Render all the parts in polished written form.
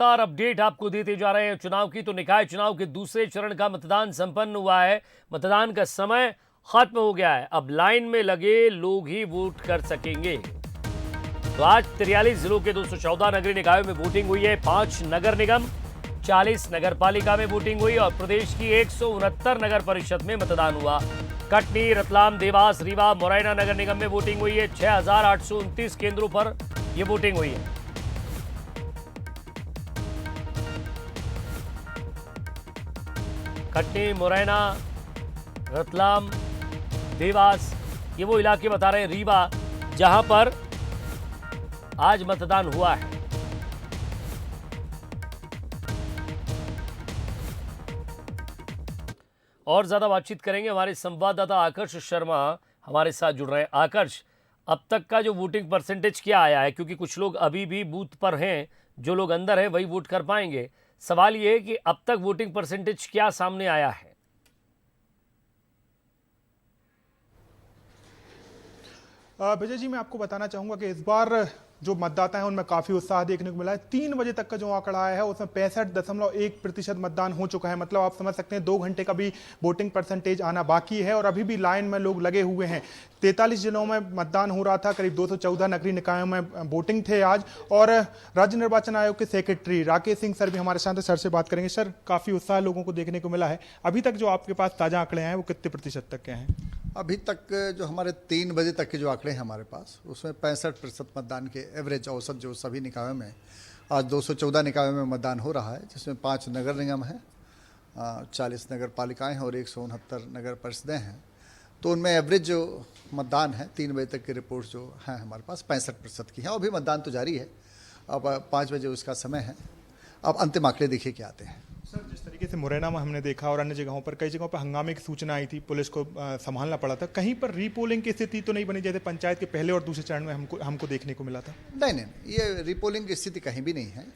लगातार अपडेट आपको देते जा रहे हैं चुनाव की। तो निकाय चुनाव के दूसरे चरण का मतदान संपन्न हुआ है। मतदान का समय खत्म हो गया है। अब लाइन में लगे लोग ही वोट कर सकेंगे। तो आज 43 जिलों के 214 नगरीय निकायों में वोटिंग हुई है। 5 नगर निगम, 40 नगर पालिका में वोटिंग हुई और प्रदेश की 169 नगर परिषद में मतदान हुआ। कटनी, रतलाम, देवास, रीवा, मुरैना नगर निगम में वोटिंग हुई है। 6829 केंद्रों पर यह वोटिंग हुई है। कटनी, मुरैना, रतलाम, देवास, ये वो इलाके बता रहे हैं, रीवा, जहां पर आज मतदान हुआ है। और ज्यादा बातचीत करेंगे, हमारे संवाददाता आकर्ष शर्मा हमारे साथ जुड़ रहे हैं। आकर्ष, अब तक का जो वोटिंग परसेंटेज क्या आया है? क्योंकि कुछ लोग अभी भी बूथ पर हैं, जो लोग अंदर हैं वही वोट कर पाएंगे। सवाल यह है कि अब तक वोटिंग परसेंटेज क्या सामने आया है? विजय जी, मैं आपको बताना चाहूंगा कि इस बार जो मतदाता हैं उनमें काफी उत्साह देखने को मिला है। 3 बजे तक का जो आंकड़ा आया है उसमें 65.1% मतदान हो चुका है। मतलब आप समझ सकते हैं 2 घंटे का भी वोटिंग परसेंटेज आना बाकी है और अभी भी लाइन में लोग लगे हुए हैं। 43 जिलों में मतदान हो रहा था, करीब 214 नगरीय निकायों में वोटिंग थे आज। और राज्य निर्वाचन आयोग के सेक्रेटरी राकेश सिंह सर भी हमारे साथ हैं। सर से बात करेंगे। सर, काफी उत्साह लोगों को देखने को मिला है। अभी तक जो आपके पास ताजा आंकड़े हैं वो कितने प्रतिशत तक के हैं? अभी तक जो हमारे 3 बजे तक के जो आंकड़े हैं हमारे पास, उसमें 65% मतदान के एवरेज औसत जो सभी निकायों में आज 214 निकायों में मतदान हो रहा है, जिसमें 5 नगर निगम हैं, 40 नगर पालिकाएँ हैं और 169 नगर परिषदें हैं। तो उनमें एवरेज जो मतदान है 3 बजे तक की रिपोर्ट जो है हमारे पास 65% की है। और अभी मतदान तो जारी है। अब 5 बजे उसका समय है। अब अंतिम आंकड़े देखिए क्या आते हैं। सर, जिस तरीके से मुरैना में हमने देखा और अन्य जगहों पर, कई जगहों पर हंगामे की सूचना आई थी, पुलिस को संभालना पड़ा था। कहीं पर रीपोलिंग की स्थिति तो नहीं बनी जैसे पंचायत के पहले और दूसरे चरण में हमको देखने को मिला था? नहीं, ये रीपोलिंग की स्थिति कहीं भी नहीं है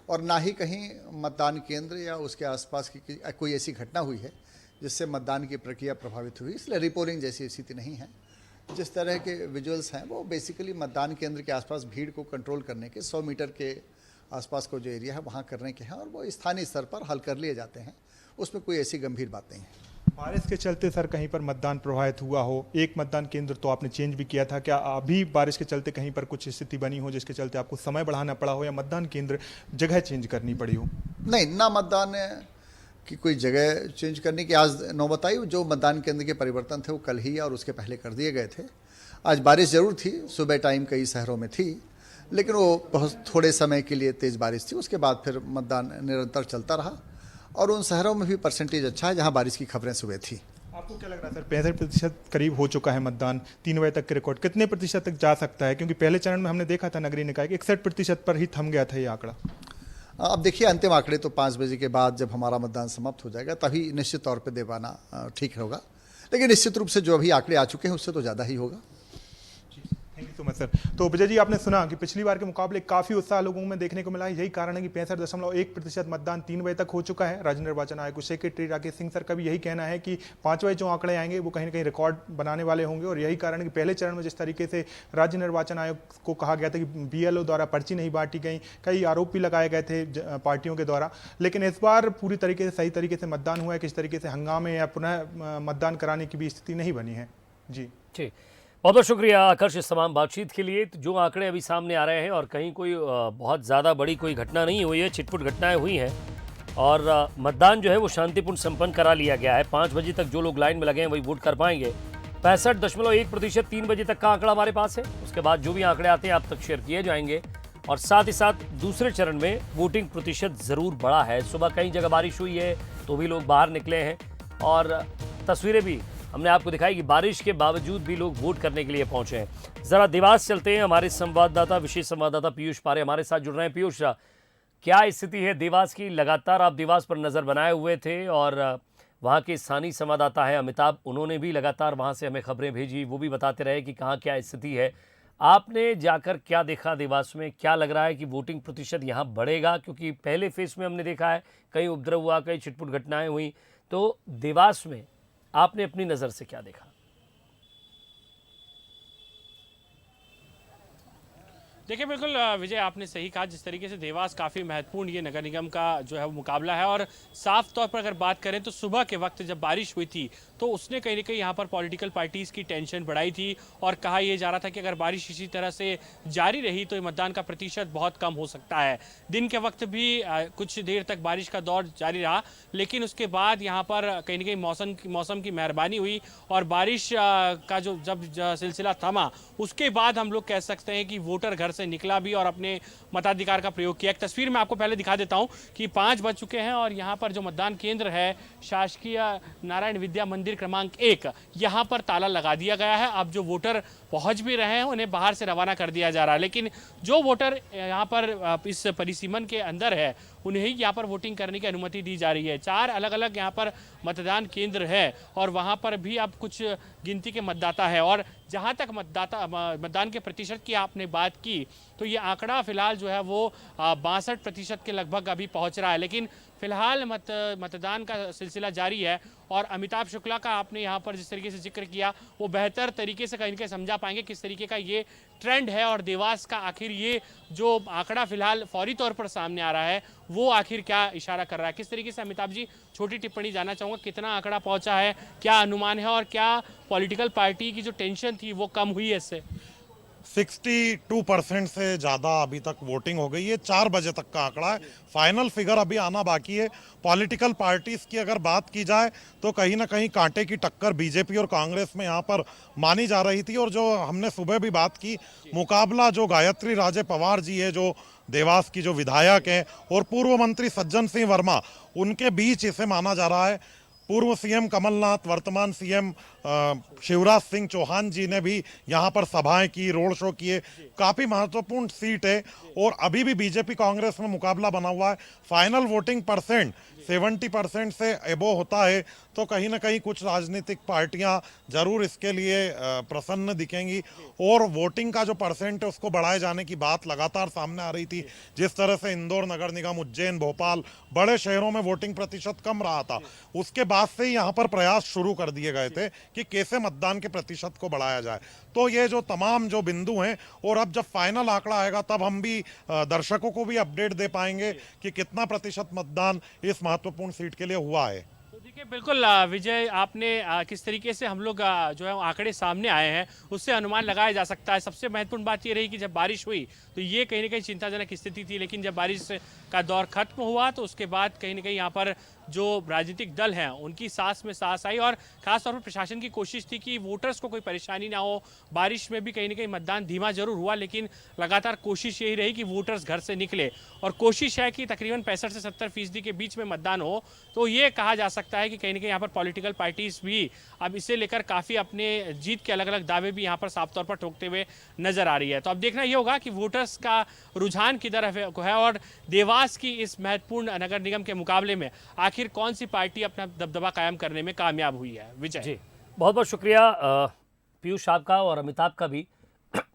और ना ही कहीं मतदान केंद्र या उसके आसपास की कोई ऐसी घटना हुई है जिससे मतदान की प्रक्रिया प्रभावित हुई। इसलिए रीपोलिंग जैसी स्थिति नहीं है। जिस तरह के विजुअल्स हैं वो बेसिकली मतदान केंद्र के आसपास भीड़ को कंट्रोल करने के 100 मीटर के आसपास को जो एरिया है वहाँ करने के हैं और वो स्थानीय स्तर पर हल कर लिए जाते हैं। उसमें कोई ऐसी गंभीर बात नहीं है। बारिश के चलते सर कहीं पर मतदान प्रभावित हुआ हो? एक मतदान केंद्र तो आपने चेंज भी किया था। क्या अभी बारिश के चलते कहीं पर कुछ स्थिति बनी हो जिसके चलते आपको समय बढ़ाना पड़ा हो या मतदान केंद्र जगह चेंज करनी पड़ी हो? नहीं, ना मतदान की कोई जगह चेंज करने की आज नौबत आई। जो मतदान केंद्र के परिवर्तन थे वो कल ही और उसके पहले कर दिए गए थे। आज बारिश जरूर थी, सुबह टाइम कई शहरों में थी, लेकिन वो बहुत थोड़े समय के लिए तेज़ बारिश थी। उसके बाद फिर मतदान निरंतर चलता रहा और उन शहरों में भी परसेंटेज अच्छा है जहां बारिश की खबरें सुबह थी। आपको क्या लग रहा है सर, 65% करीब हो चुका है मतदान, 3 बजे तक के रिकॉर्ड कितने प्रतिशत तक जा सकता है? क्योंकि पहले चरण में हमने देखा था नगरीय निकाय 61% पर ही थम गया था ये आंकड़ा। अब देखिए अंतिम आंकड़े तो 5 बजे के बाद जब हमारा मतदान समाप्त हो जाएगा तभी निश्चित तौर पर दे पाना ठीक होगा। लेकिन निश्चित रूप से जो अभी आंकड़े आ चुके हैं उससे तो ज़्यादा ही होगा। Thank you so much sir. तो विजय जी, आपने सुना कि पिछली बार के मुकाबले काफी उत्साह लोगों में देखने को मिला है। यही कारण है कि 65.1% मतदान 3 बजे तक हो चुका है। राज्य निर्वाचन आयोग के सेक्रेटरी राकेश सिंह सर का भी यही कहना है कि 5 बजे जो आंकड़े आएंगे वो कहीं ना कहीं रिकॉर्ड बनाने वाले होंगे। और यही कारण है कि पहले चरण में जिस तरीके से राज्य निर्वाचन आयोग को कहा गया था कि BLO द्वारा पर्ची नहीं बांटी गई, कई आरोप भी लगाए गए थे पार्टियों के द्वारा, लेकिन इस बार पूरी तरीके से सही तरीके से मतदान हुआ है। किस तरीके से हंगामे या पुनः मतदान कराने की भी स्थिति नहीं बनी है। जी ठीक, बहुत बहुत शुक्रिया आकर्ष इस तमाम बातचीत के लिए। तो जो आंकड़े अभी सामने आ रहे हैं और कहीं कोई बहुत ज़्यादा बड़ी कोई घटना नहीं हुई है, छिटपुट घटनाएं हुई हैं और मतदान जो है वो शांतिपूर्ण संपन्न करा लिया गया है। 5 बजे तक जो लोग लाइन में लगे हैं वही वोट कर पाएंगे। 65.1% 3 बजे तक का आंकड़ा हमारे पास है। उसके बाद जो भी आंकड़े आते हैं आप तक शेयर किए जाएंगे। और साथ ही साथ दूसरे चरण में वोटिंग प्रतिशत ज़रूर बढ़ा है। सुबह कई जगह बारिश हुई है तो भी लोग बाहर निकले हैं और तस्वीरें भी हमने आपको दिखाई कि बारिश के बावजूद भी लोग वोट करने के लिए पहुंचे हैं। जरा देवास चलते हैं। हमारे संवाददाता, विशेष संवाददाता पीयूष पारे हमारे साथ जुड़ रहे हैं। पीयूष, क्या स्थिति है देवास की? लगातार आप देवास पर नजर बनाए हुए थे और वहां के स्थानीय संवाददाता हैं अमिताभ, उन्होंने भी लगातार वहां से हमें खबरें भेजी, वो भी बताते रहे कि कहाँ क्या स्थिति है। आपने जाकर क्या देखा देवास में? क्या लग रहा है कि वोटिंग प्रतिशत यहाँ बढ़ेगा? क्योंकि पहले फेज में हमने देखा है कई उपद्रव हुआ, कई छिटपुट घटनाएं हुई। तो देवास में आपने अपनी नज़र से क्या देखा? देखिए बिल्कुल विजय आपने सही कहा। जिस तरीके से देवास काफ़ी महत्वपूर्ण ये नगर निगम का जो है वो मुकाबला है, और साफ तौर पर अगर बात करें तो सुबह के वक्त जब बारिश हुई थी तो उसने कहीं ना कहीं यहाँ पर पॉलिटिकल पार्टीज़ की टेंशन बढ़ाई थी, और कहा यह जा रहा था कि अगर बारिश इसी तरह से जारी रही तो ये मतदान का प्रतिशत बहुत कम हो सकता है। दिन के वक्त भी कुछ देर तक बारिश का दौर जारी रहा, लेकिन उसके बाद यहाँ पर कहीं ना कहीं मौसम की मेहरबानी हुई और बारिश का जो जब सिलसिला थमा उसके बाद हम लोग कह सकते हैं कि वोटर घर से निकला भी और अपने मताधिकार का प्रयोग किया। एक तस्वीर मैं आपको पहले दिखा देता हूं कि 5 बज चुके हैं और यहां पर जो मतदान केंद्र है शासकीय नारायण विद्या मंदिर क्रमांक 1, यहां पर ताला लगा दिया गया है। अब जो वोटर पहुंच भी रहे हैं उन्हें बाहर से रवाना कर दिया जा रहा है, लेकिन जो वोटर यहां पर इस परिसीमन के अंदर है उन्हें ही यहाँ पर वोटिंग करने की अनुमति दी जा रही है। 4 अलग अलग यहाँ पर मतदान केंद्र है और वहाँ पर भी अब कुछ गिनती के मतदाता है। और जहाँ तक मतदान के प्रतिशत की आपने बात की तो ये आंकड़ा फिलहाल जो है वो 62% के लगभग अभी पहुँच रहा है, लेकिन फिलहाल मतदान का सिलसिला जारी है। और अमिताभ शुक्ला का आपने यहाँ पर जिस तरीके से जिक्र किया वो बेहतर तरीके से कहीं समझा पाएंगे किस तरीके का ये ट्रेंड है और देवास का आखिर ये जो आंकड़ा फिलहाल फौरी तौर पर सामने आ रहा है वो आखिर क्या इशारा कर रहा है। किस तरीके से अमिताभ जी, छोटी टिप्पणी जानना चाहूँगा, कितना आंकड़ा पहुँचा है, क्या अनुमान है और क्या पॉलिटिकल पार्टी की जो टेंशन थी वो कम हुई है इससे? 62% से ज़्यादा अभी तक वोटिंग हो गई है। 4 बजे तक का आंकड़ा है, फाइनल फिगर अभी आना बाकी है। पॉलिटिकल पार्टीज की अगर बात की जाए तो कहीं ना कहीं कांटे की टक्कर बीजेपी और कांग्रेस में यहाँ पर मानी जा रही थी। और जो हमने सुबह भी बात की, मुकाबला जो गायत्री राजे पवार जी है, जो देवास की जो विधायक हैं, और पूर्व मंत्री सज्जन सिंह वर्मा, उनके बीच इसे माना जा रहा है। पूर्व सीएम कमलनाथ, वर्तमान सीएम शिवराज सिंह चौहान जी ने भी यहाँ पर सभाएं की, रोड शो किए। काफ़ी महत्वपूर्ण सीट है और अभी भी बीजेपी कांग्रेस में मुकाबला बना हुआ है। फाइनल वोटिंग परसेंट 70% से एबो होता है तो कहीं ना कहीं कुछ राजनीतिक पार्टियां जरूर इसके लिए प्रसन्न दिखेंगी और वोटिंग का जो परसेंट है उसको बढ़ाए जाने की बात लगातार सामने आ रही थी। जिस तरह से इंदौर नगर निगम, उज्जैन, भोपाल, बड़े शहरों में वोटिंग प्रतिशत कम रहा था, उसके बाद से ही यहाँ पर प्रयास शुरू कर दिए गए थे कि कैसे मतदान के प्रतिशत को बढ़ाया जाए। तो ये जो तमाम जो बिंदु हैं, और अब जब फाइनल आंकड़ा आएगा तब हम भी दर्शकों को भी अपडेट दे पाएंगे कि कितना प्रतिशत मतदान इस महत्वपूर्ण सीट के लिए हुआ है। तो देखिए बिल्कुल विजय, आपने किस तरीके से हम लोग जो है आंकड़े सामने आए हैं उससे अनुमान लगाया जा सकता है। सबसे महत्वपूर्ण बात ये रही कि जब बारिश हुई तो ये कहीं ना कहीं चिंताजनक स्थिति थी, लेकिन जब बारिश का दौर खत्म हुआ तो उसके बाद कहीं ना कहीं यहाँ पर जो राजनीतिक दल हैं उनकी सांस में सांस आई और खासतौर पर प्रशासन की कोशिश थी कि वोटर्स को कोई परेशानी ना हो। बारिश में भी कहीं ना कहीं मतदान धीमा जरूर हुआ, लेकिन लगातार कोशिश यही रही कि वोटर्स घर से निकले और कोशिश है कि तकरीबन 65 से 70% के बीच में मतदान हो। तो ये कहा जा सकता है कि कहीं ना कहीं यहाँ पर पॉलिटिकल पार्टीज भी अब इसे लेकर काफ़ी अपने जीत के अलग अलग दावे भी यहाँ पर साफ तौर पर ठोकते हुए नजर आ रही है। तो अब देखना ये होगा कि वोटर्स का रुझान किधर है और देवास की इस महत्वपूर्ण नगर निगम के मुकाबले में आखिर कौन सी पार्टी अपना दबदबा कायम करने में कामयाब हुई है। विजय जी, बहुत बहुत शुक्रिया पीयूष आपका और अमिताभ का भी।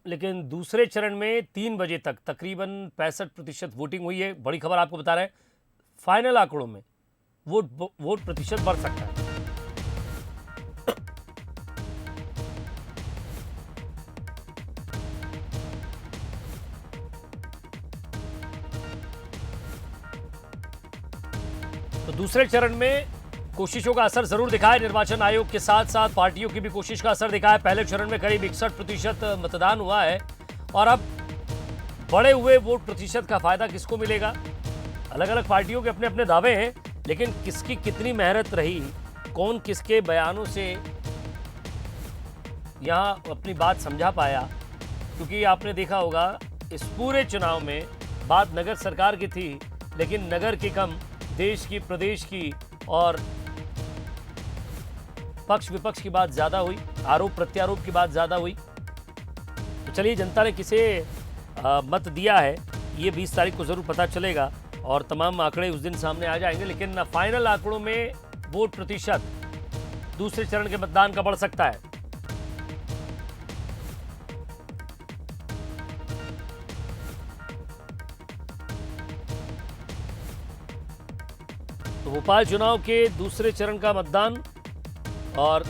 लेकिन दूसरे चरण में 3 बजे तक तकरीबन 65% वोटिंग हुई है। बड़ी खबर आपको बता रहे हैं, फाइनल आंकड़ों में वोट प्रतिशत बढ़ सकता है। तो दूसरे चरण में कोशिशों का असर जरूर दिखा है। निर्वाचन आयोग के साथ साथ पार्टियों की भी कोशिश का असर दिखा है। पहले चरण में करीब 61% मतदान हुआ है और अब बढ़े हुए वोट प्रतिशत का फायदा किसको मिलेगा? अलग अलग पार्टियों के अपने अपने दावे हैं, लेकिन किसकी कितनी मेहनत रही, कौन किसके बयानों से यहां अपनी बात समझा पाया। क्योंकि आपने देखा होगा इस पूरे चुनाव में बात नगर सरकार की थी, लेकिन नगर की कम देश की, प्रदेश की और पक्ष विपक्ष की बात ज्यादा हुई, आरोप प्रत्यारोप की बात ज्यादा हुई। तो चलिए, जनता ने किसे मत दिया है ये 20 तारीख को जरूर पता चलेगा और तमाम आंकड़े उस दिन सामने आ जाएंगे। लेकिन फाइनल आंकड़ों में वोट प्रतिशत दूसरे चरण के मतदान का बढ़ सकता है। तो भोपाल चुनाव के दूसरे चरण का मतदान और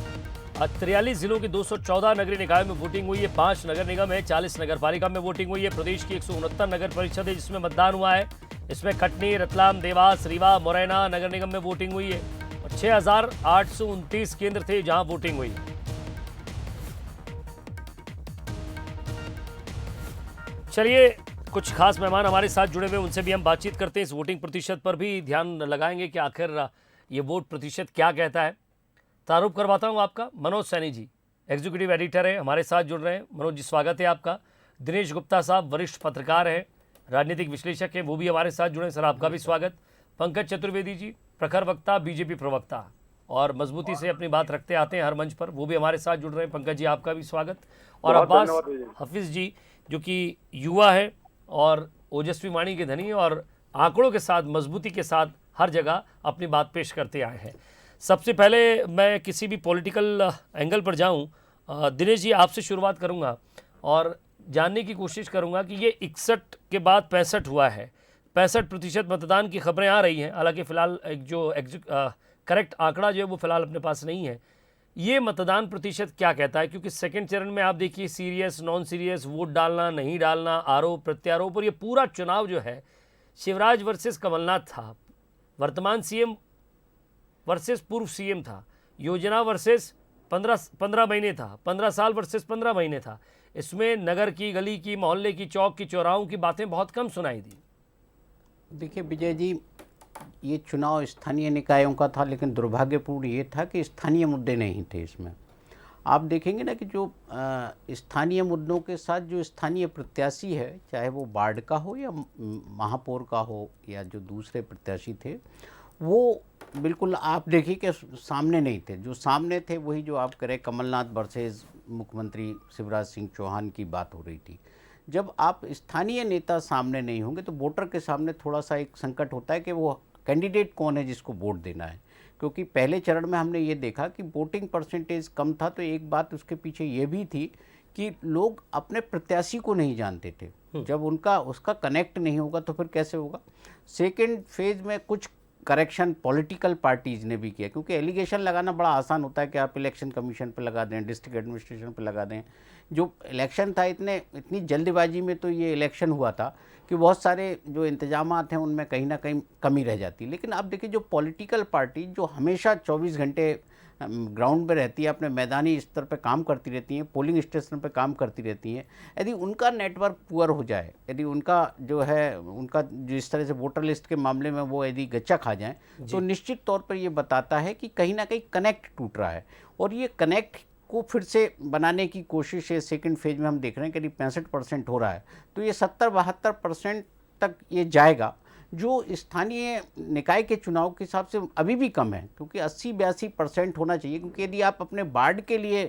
आज 43 जिलों के 214 नगरीय निकाय में वोटिंग हुई है। 5 नगर निगम है, 40 नगर पालिका में वोटिंग हुई है। प्रदेश की 169 नगर परिषद है जिसमें मतदान हुआ है। इसमें कटनी, रतलाम, देवास, रीवा, मुरैना नगर निगम में वोटिंग हुई है और 6,829 केंद्र थे जहां वोटिंग हुई। चलिए, कुछ खास मेहमान हमारे साथ जुड़े हुए, उनसे भी हम बातचीत करते हैं। इस वोटिंग प्रतिशत पर भी ध्यान लगाएंगे कि आखिर ये वोट प्रतिशत क्या कहता है। तारुफ करवाता हूं आपका। मनोज सैनी जी एग्जीक्यूटिव एडिटर है, हमारे साथ जुड़ रहे हैं। मनोज जी, स्वागत है आपका। दिनेश गुप्ता साहब वरिष्ठ पत्रकार हैं, राजनीतिक विश्लेषक हैं, वो भी हमारे साथ जुड़े हैं। सर, आपका भी स्वागत। पंकज चतुर्वेदी जी, प्रखर वक्ता, बीजेपी प्रवक्ता और मजबूती से अपनी बात रखते आते हैं हर मंच पर, वो भी हमारे साथ जुड़ रहे हैं। पंकज जी, आपका भी स्वागत। और अब्बास हफीज जी, जो कि युवा है और ओजस्वी वाणी के धनी और आंकड़ों के साथ, मजबूती के साथ हर जगह अपनी बात पेश करते आए हैं। सबसे पहले मैं किसी भी पॉलिटिकल एंगल पर जाऊं, दिनेश जी आपसे शुरुआत करूंगा और जानने की कोशिश करूंगा कि ये 61 के बाद 65 हुआ है, 65% मतदान की खबरें आ रही हैं। हालांकि फ़िलहाल एक जो करेक्ट आंकड़ा जो है वो फ़िलहाल अपने पास नहीं है। ये मतदान प्रतिशत क्या कहता है? क्योंकि सेकंड चरण में आप देखिए, सीरियस, नॉन सीरियस, वोट डालना, नहीं डालना, आरोप प्रत्यारोप, और ये पूरा चुनाव जो है शिवराज वर्सेस कमलनाथ था, वर्तमान सीएम वर्सेस पूर्व सीएम था, योजना वर्सेस 15 महीने था, 15 साल वर्सेस 15 महीने था। इसमें नगर की, गली की, मोहल्ले की, चौक की, चौराहों की बातें बहुत कम सुनाई दी। देखिए विजय जी, ये चुनाव स्थानीय निकायों का था, लेकिन दुर्भाग्यपूर्ण ये था कि स्थानीय मुद्दे नहीं थे इसमें। आप देखेंगे ना कि जो स्थानीय मुद्दों के साथ जो स्थानीय प्रत्याशी है, चाहे वो वार्ड का हो या महापौर का हो या जो दूसरे प्रत्याशी थे, वो बिल्कुल आप देखिए कि सामने नहीं थे। जो सामने थे वही जो आप करें कमलनाथ वर्सेस मुख्यमंत्री शिवराज सिंह चौहान की बात हो रही थी। जब आप स्थानीय नेता सामने नहीं होंगे तो वोटर के सामने थोड़ा सा एक संकट होता है कि वो कैंडिडेट कौन है जिसको वोट देना है। क्योंकि पहले चरण में हमने ये देखा कि वोटिंग परसेंटेज कम था, तो एक बात उसके पीछे ये भी थी कि लोग अपने प्रत्याशी को नहीं जानते थे। जब उसका कनेक्ट नहीं होगा तो फिर कैसे होगा। सेकेंड फेज में कुछ करेक्शन पॉलिटिकल पार्टीज ने भी किया, क्योंकि एलिगेशन लगाना बड़ा आसान होता है कि आप इलेक्शन कमीशन पे लगा दें, डिस्ट्रिक्ट एडमिनिस्ट्रेशन पे लगा दें। जो इलेक्शन था, इतनी जल्दबाजी में तो ये इलेक्शन हुआ था कि बहुत सारे जो इंतजामात हैं उनमें कहीं ना कहीं कमी रह जाती। लेकिन आप देखिए, जो पॉलिटिकल पार्टी जो हमेशा 24 घंटे ग्राउंड पे रहती है, अपने मैदानी स्तर पे काम करती रहती हैं, पोलिंग स्टेशन पे काम करती रहती हैं, यदि उनका नेटवर्क पुअर हो जाए, यदि उनका जो है उनका जिस तरह से वोटर लिस्ट के मामले में वो यदि गच्चा खा जाए, तो निश्चित तौर पर ये बताता है कि कहीं ना कहीं कनेक्ट टूट रहा है। और ये कनेक्ट को फिर से बनाने की कोशिश है सेकंड फेज में हम देख रहे हैं कि यदि 65% हो रहा है तो ये 70-72% तक ये जाएगा, जो स्थानीय निकाय के चुनाव के हिसाब से अभी भी कम है। क्योंकि 80-82% होना चाहिए, क्योंकि यदि आप अपने वार्ड के लिए,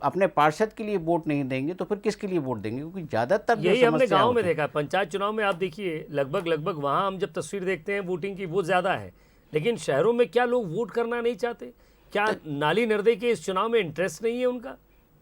अपने पार्षद के लिए वोट नहीं देंगे तो फिर किसके लिए वोट देंगे? क्योंकि ज़्यादातर यही हमने गाँव में देखा है। पंचायत चुनाव में आप देखिए, लगभग वहाँ हम जब तस्वीर देखते हैं वोटिंग की, वो ज़्यादा है। लेकिन शहरों में क्या लोग वोट करना नहीं चाहते? क्या नाली नर्दे के इस चुनाव में इंटरेस्ट नहीं है उनका?